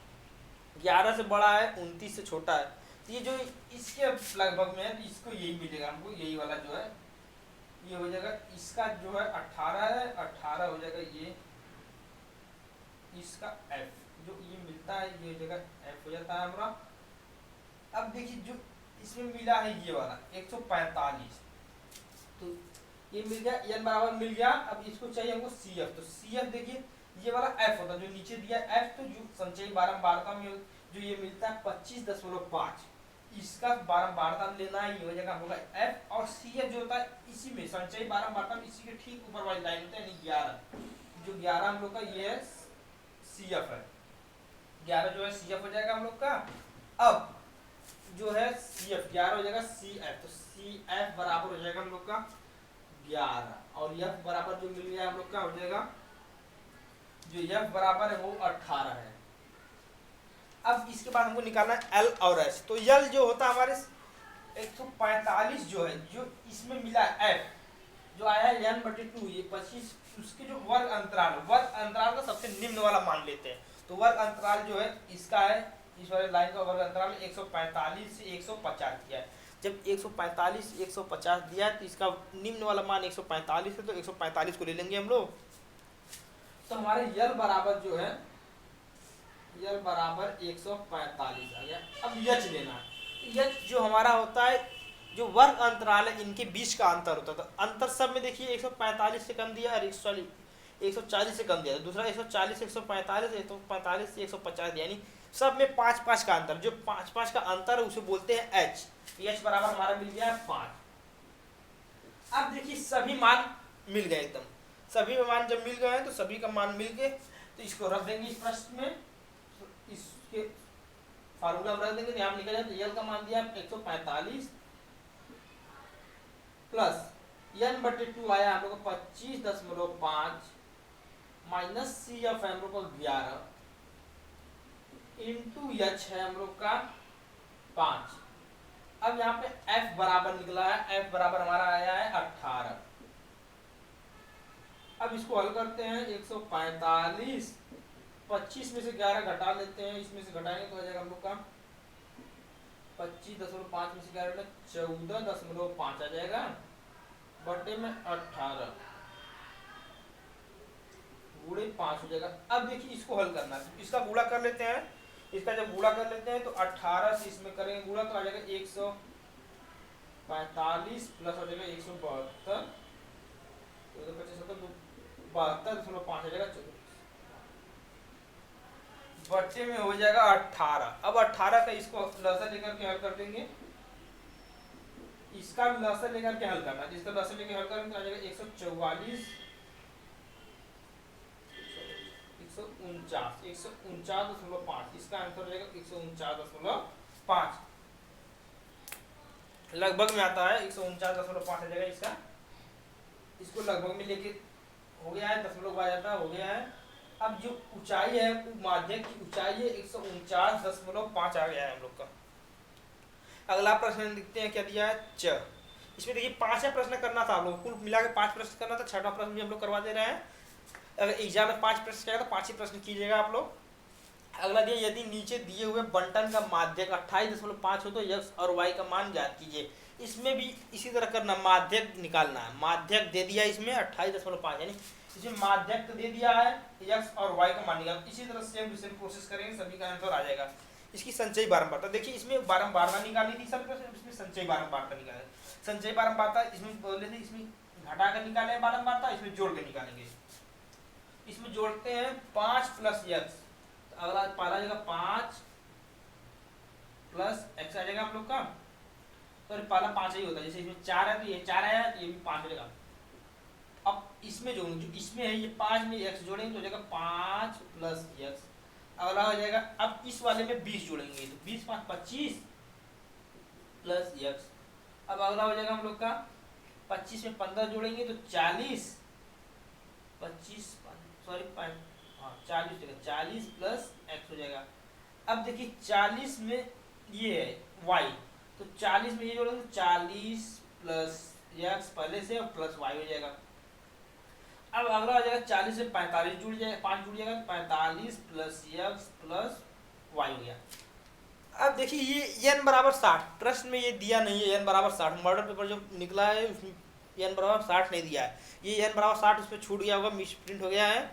11 से बड़ा है, 29 से छोटा है। तो ये जो इसके लगभग में है तो इसको यही मिलेगा हमको, यही वाला जो है ये हो जाएगा। इसका जो है 18 है, 18 हो जाएगा ये इसका f जो ये मिलता है ये हो जाएगा f हो जाता है हमारा। अब देखिए जो इसमें मिला है ये वाला 145, तो ये मिल गया, n बराबर मिल गया। अब इसको चाहिए हमको CF, तो CF देखिए ये वाला f होता है जो नीचे दिया f, तो जो संचयी बारंबारता में जो ये मिलता है 25.5, इसका बारंबारता लेना है, ये हो जाएगा हम लोग का f। और CF जो होता है इसी में संचयी बारंबारता में इसी के ठीक ऊपर वाली लाइन होता है यानी 11, जो 11 हम लोग का ये है CF है, 11 जो है CF हो जाएगा हम लोग का। अब जो है CF 11 हो जाएगा CF, तो CF बराबर हो जाएगा हम लोग का 11 और F बराबर जो मिल गया हम लोग का हो जाएगा, जो F बराबर है वो 18 है। अब इसके बाद हमको निकालना है L और H। तो L जो होता है हमारे 145 जो है, जो इसमें मिला है F जो आया है n बटे 2, ये 25, उसके जो वर्ग अंतराल का सबसे निम्न वाला मान लेते हैं। तो वर्ग अंतराल जो है इसका है, इस वाले लाइन का वर्ग अंतराल 145 से 150 दिया है। जब 145 से 150 दिया है तो इसका निम्न वाला मान 145 है, तो 145 को ले लेंगे हम लोग। तो हमारे L बराबर जो है L बराबर 145 आ गया। अब H लेना है। H जो हमारा होता है जो वर्ग अंतराल है इनके बीच का अंतर होता है। तो अंतर सब में देखिए 145 से कम दिया और 140 से कम दिया, दूसरा 140 से 145, 145 से 150 दिया, यानी सब में 5-5 का अंतर। जो 5-5 का अंतर है उसे बोलते हैं H। H बराबर हमारा मिल गया 5। अब देखिए सभी मान मिल गए, एकदम सभी मान जब मिल गए हैं तो सभी का मान मिल गए, तो इसको रख देंगे इस प्रश्न में, इसके फार्मूला रख देंगे। यहाँ निकल जाए तो L का मान दिया 145 प्लस n बटे 2 आया हम लोग को 25.5 माइनस CF है हम लोग को 11 इंटू H है हम लोग का 5। अब यहाँ पे F बराबर निकला है, F बराबर हमारा आया है 18। अब इसको हल करते हैं, 145 25 में से 11 घटा लेते हैं, इसमें से घटाएंगे तो हो जाएगा हम लोग का 25.5 में से 11 14.5 आ जाएगा बटे में 18 गुणे 5 हो जाएगा। अब देखिए इसको हल करना है, इसका गुणा कर लेते हैं। इसका जब गुणा कर लेते हैं तो 18 से इसमें करेंगे गुणा तो आ जाएगा 145 प्लस हो जाएगा 172, 72.5 आ जाएगा बच्चे में हो जाएगा 18। अब 18 का इसको लसर लेकर के हल कर देंगे, इसका लसर लेकर के हल करना, जिसका लसर लेकर हल करेंगे तो आ जाएगा 144 149.5, इसका आंसर हो जाएगा 149.5 लगभग में आता है, 149.5 आ जाएगा इसका। इसको लगभग में लेके हो गया है, दशमलव आ जाता है, हो गया है। अब जो ऊंचाई है, माध्यक की ऊंचाई है 149.5 आ गया है हम लोग का। अगला प्रश्न देखते हैं क्या दिया है, च। इसमें देखिए 5 प्रश्न करना था आप लोग, कुल मिला के 5 प्रश्न करना था, छठा प्रश्न भी हम लोग करवा दे रहे हैं। अगर एग्जाम में 5 प्रश्न करेगा तो 5 ही प्रश्न कीजिएगा आप लोग। अगला दिया, यदि नीचे दिए हुए बंटन का माध्यक 28.5 हो तो x और y का मान ज्ञात कीजिए। इसमें भी इसी तरह करना, माध्यक निकालना है। माध्यक दे दिया इसमें 28.5, यानी इसमें माध्यक तो दे दिया है, x और y का मान निकालना। इसी तरह सेम प्रोसेस करेंगे, सभी का आंसर आ जाएगा। इसकी संचयी बारंबारता देखिए, इसमें बारंबारता निकाली थी सब, इसमें संचयी बारंबारता निकाले। संचयी बारंबारता इसमें बोले थे, इसमें घटा कर निकाले बारंबारता, इसमें जोड़ के निकालेंगे। इसमें जोड़ते हैं 5 प्लस x, अगला पहला जगह 5 प्लस x आ जाएगा हम लोग का। तो पहला 5 ही होता है, जैसे इसमें 4 है तो ये 4 आया तो ये भी 5 हो जाएगा। अब इसमें जो इसमें है ये 5 में x जोड़ेंगे तो हो जाएगा 5 प्लस x। अगला हो जाएगा, अब इस वाले में 20 जोड़ेंगे तो 20 5 25 प्लस x। अब अगला हो जाएगा हम लोग का 25 में 15 जोड़ेंगे तो 40, 25 सॉरी 40 हो जाएगा, 40 प्लस x हो जाएगा। अब देखिए 40 में ये है y, तो 40 में ये जोड़ेंगे 40 प्लस x पहले से और प्लस y हो जाएगा। अब अगला हो जाएगा 40 से 45 जुड़ जाएगा, 5 जुड़ जाएगा, 45 प्लस x प्लस y हो गया। अब देखिए ये n बराबर 60, प्रश्न में ये दिया नहीं है n बराबर 60, मॉडल पेपर जो निकला है उसमें n बराबर 60 नहीं दिया है, ये n बराबर 60 उसमें छूट गया होगा, मिस प्रिंट हो गया है।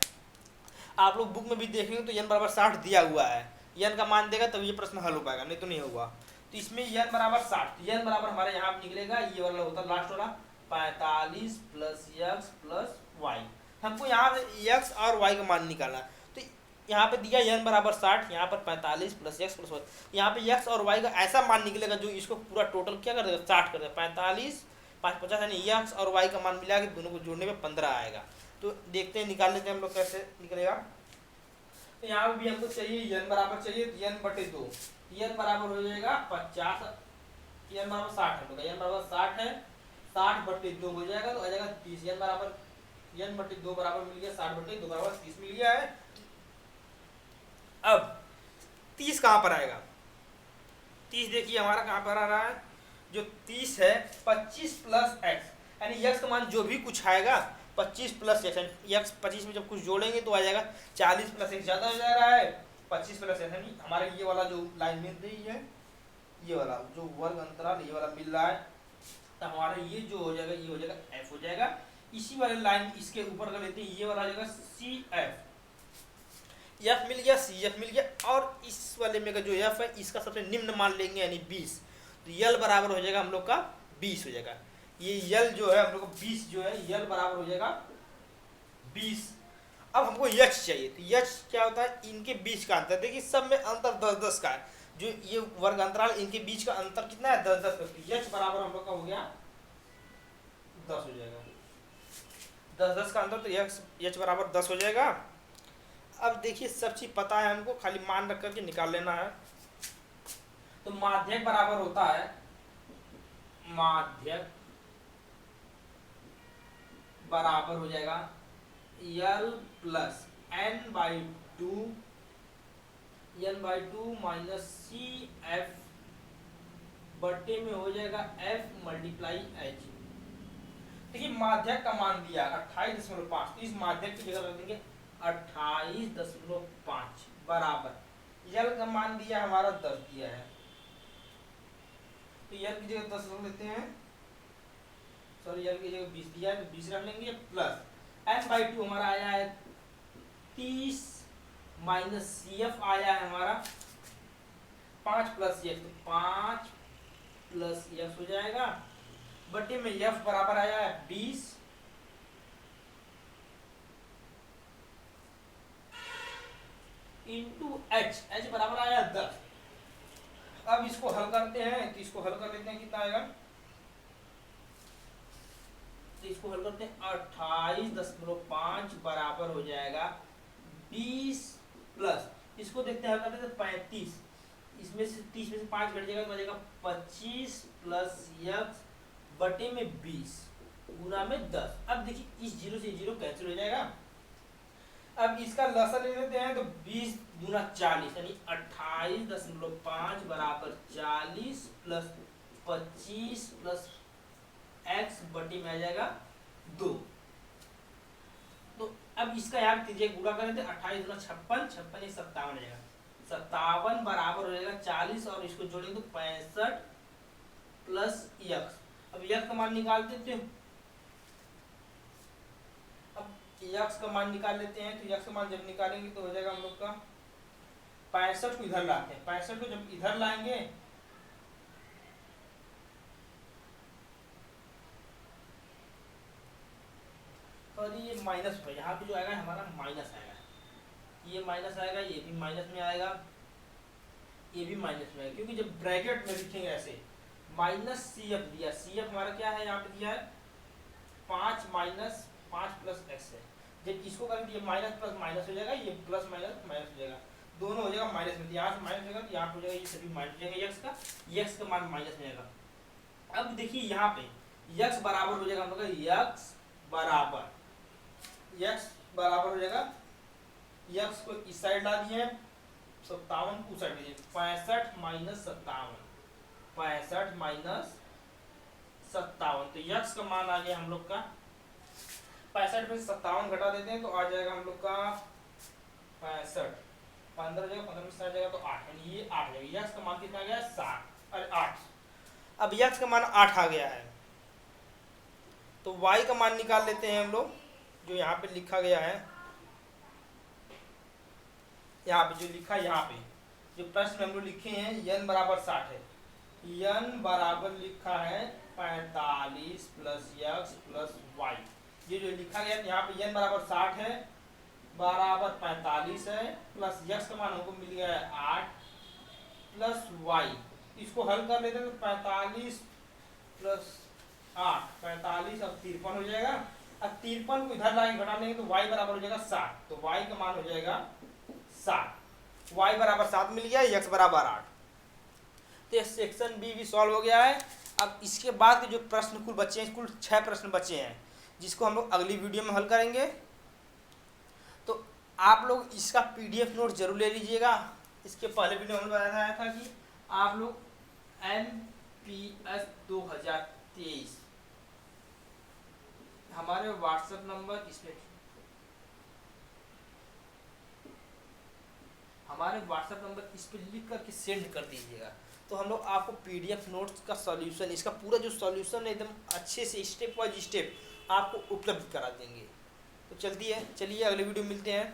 आप लोग बुक में भी देखेंगे तो n बराबर 60 दिया हुआ है, n का मान देगा तब ये प्रश्न हल हो पाएगा, नहीं तो नहीं होगा। तो इसमें n बराबर 60, n बराबर हमारे यहाँ निकलेगा, ये वाला होता है लास्ट वाला 45 प्लस x प्लस y। हमको यहाँ से x और y का मान निकालना, तो यहाँ पे दिया n बराबर 60, यहाँ पर 45 प्लस x प्लस y, यहाँ पे x और y का ऐसा मान निकलेगा जो इसको पूरा टोटल क्या कर देगा, 60 कर देगा। 45 5 50 यानी x और y का मान मिला के दोनों को जोड़ने में 15 आएगा। तो देखते हैं, निकाल लेते हैं हम लोग कैसे निकलेगा। तो यहाँ भी हमको चाहिए n बराबर चाहिए, तो n बटे 2, n बराबर हो जाएगा 50, n बराबर 60 है, n बराबर 60 है, 60 बटे 2 हो जाएगा तो आ जाएगा 30, n बराबर n बटे 2 बराबर मिल गया, 60 बटे 2 बराबर 30 मिल गया है। अब 30 कहाँ पर आएगा, 30 देखिए हमारा कहाँ पर आ रहा है, जो 30 है 25 प्लस x, यानी x का मान जो भी कुछ आएगा 25 प्लस x 25 में जब कुछ जोड़ेंगे तो आ जाएगा 40 प्लस x ज़्यादा हो जा रहा है, 25 प्लस x, यानी हमारा ये वाला जो लाइन मिल रही है, ये वाला जो वर्ग अंतराल ये वाला मिल रहा है, तो हमारा ये जो हो जाएगा ये हो जाएगा f हो जाएगा। इसी वाले लाइन इसके ऊपर कर लेते हैं, ये वाला हो जाएगा CF, f मिल गया, CF मिल गया, और इस वाले में का जो f है इसका सबसे निम्न मान लेंगे यानी 20, तो L बराबर हो जाएगा हम लोग का 20 हो जाएगा। ये L जो है हम लोग को 20 जो है L बराबर हो जाएगा 20। अब हमको h चाहिए, तो h क्या होता है, इनके बीच का अंतर, देखिए सब में अंतर 10-10 का है, जो ये वर्ग अंतराल इनके बीच का अंतर कितना है 10-10 का, तो h बराबर हम लोग का हो गया 10 हो जाएगा, 10-10 का अंतर, तो h बराबर 10 हो जाएगा। अब देखिए सब चीज पता है हमको, खाली मान रख करके निकाल लेना है। तो माध्यक बराबर होता है, माध्यक बराबर हो जाएगा L plus n/2 minus CF बटे में हो जाएगा F मल्टीप्लाई H। देखिए माध्यक का मान दिया 28.5, तो इस माध्यक की जगह रख देंगे 28.5 बराबर L का मान दिया हमारा 10 दिया है, तो L की जगह 10 रख लेते हैं, सॉरी L की जगह 20 दिया है तो 20 रख लेंगे, प्लस n/2 हमारा आया है 30 माइनस CF आया है हमारा 5 प्लस x, तो 5 प्लस x हो जाएगा, बटे में f बराबर आया है 20 इंटू h बराबर आया 10। अब इसको हल करते हैं, तो इसको हल कर लेते हैं, कितना आएगा, तो इसको हल करते हैं 28.5 बराबर हो जाएगा 20 प्लस, इसको देखते हैं हल करते हैं 35, इसमें से 30 में से 5 घट जाएगा तो आ जाएगा 25 प्लस x बटे में 20, गुना में 10। अब देखिए इस 0 से 0 कैंसिल हो जाएगा। अब इसका लसा ले लेते हैं, तो 20 दूना 40 यानी 28.5 बराबर 40 प्लस 25 प्लस x बटी में आ जाएगा 2। तो अब इसका यार कीजिए, गुणा करें तो 28 दूना 56, 56 एक 57 आ जाएगा। 57 बराबर हो जाएगा 40 और इसको जोड़ेंगे तो 65 प्लस x। अब x का मान निकाल देते हैं। अब x का मान निकाल लेते हैं, तो x का मान जब निकालेंगे तो हो जाएगा हम लोग का 65 को इधर लाते हैं। 65 को जब इधर लाएंगे और ये माइनस है, यहाँ पे जो आएगा हमारा माइनस आएगा, ये माइनस आएगा, ये भी माइनस में आएगा, ये भी माइनस में आएगा, क्योंकि जब ब्रैकेट में लिखेंगे ऐसे माइनस सी एफ दिया, सी एफ हमारा क्या है यहाँ पे दिया है 5 माइनस 5 प्लस एक्स है। जब इसको करेंगे ये माइनस प्लस माइनस हो जाएगा, ये प्लस माइनस माइनस हो जाएगा, दोनों हो जाएगा माइनस में। यहाँ से माइनस हो जाएगा तो यहाँ हो जाएगा, ये सभी माइनस हो जाएगा एक्स का मान माइनस में आएगा। अब देखिए यहाँ पे एक्स बराबर हो जाएगा हम लोग का, एक्स बराबर हो जाएगा, एक्स को इस साइड ला दिए 57 को उस साइड लीजिए, 65 माइनस 57, 65 माइनस 57, तो एक्स का मान आ गया हम लोग का 65 में 57 घटा देते हैं तो आ जाएगा हम लोग का 65, 15 हो जाएगा, 15 में 7 जाएगा तो 8, यानी ये 8 जाएगा। एक्स का मान कितना आ गया 7, अरे 8। अब एक्स का मान 8 आ गया है, तो y का मान निकाल लेते हैं हम लोग, जो यहाँ पे लिखा गया है, यहाँ पे जो लिखा है, यहाँ पे जो प्रश्न हम लोग लिखे हैं n बराबर 60 है, n बराबर लिखा है 45 प्लस x प्लस y। ये जो लिखा गया यहाँ पे n बराबर 60 है, बराबर 45 है, प्लस x का मान हमको मिल गया है 8 प्लस y। इसको हल कर लेते हैं तो 45 प्लस 8, 45 और 53 हो जाएगा। अब 53 को इधर लाके घटा लेंगे तो y बराबर हो जाएगा 7, तो y का मान हो जाएगा 7, y बराबर 7 मिल गया, x बराबर 8। तो ये सेक्शन बी भी सॉल्व हो गया है। अब इसके बाद के जो प्रश्न कुल बचे हैं, कुल 6 प्रश्न बचे हैं, जिसको हम लोग अगली वीडियो में हल करेंगे। तो आप लोग इसका PDF नोट जरूर ले लीजिएगा। इसके पहले वीडियो में बताया था कि आप लोग NPS 2023 हमारे व्हाट्सएप नंबर इसमें, हमारे व्हाट्सएप नंबर इस पर लिख करके सेंड कर दीजिएगा, तो हम लोग आपको PDF नोट्स का सॉल्यूशन, इसका पूरा जो सॉल्यूशन है एकदम अच्छे से स्टेप बाय स्टेप आपको उपलब्ध करा देंगे। तो चलिए अगले वीडियो में मिलते हैं।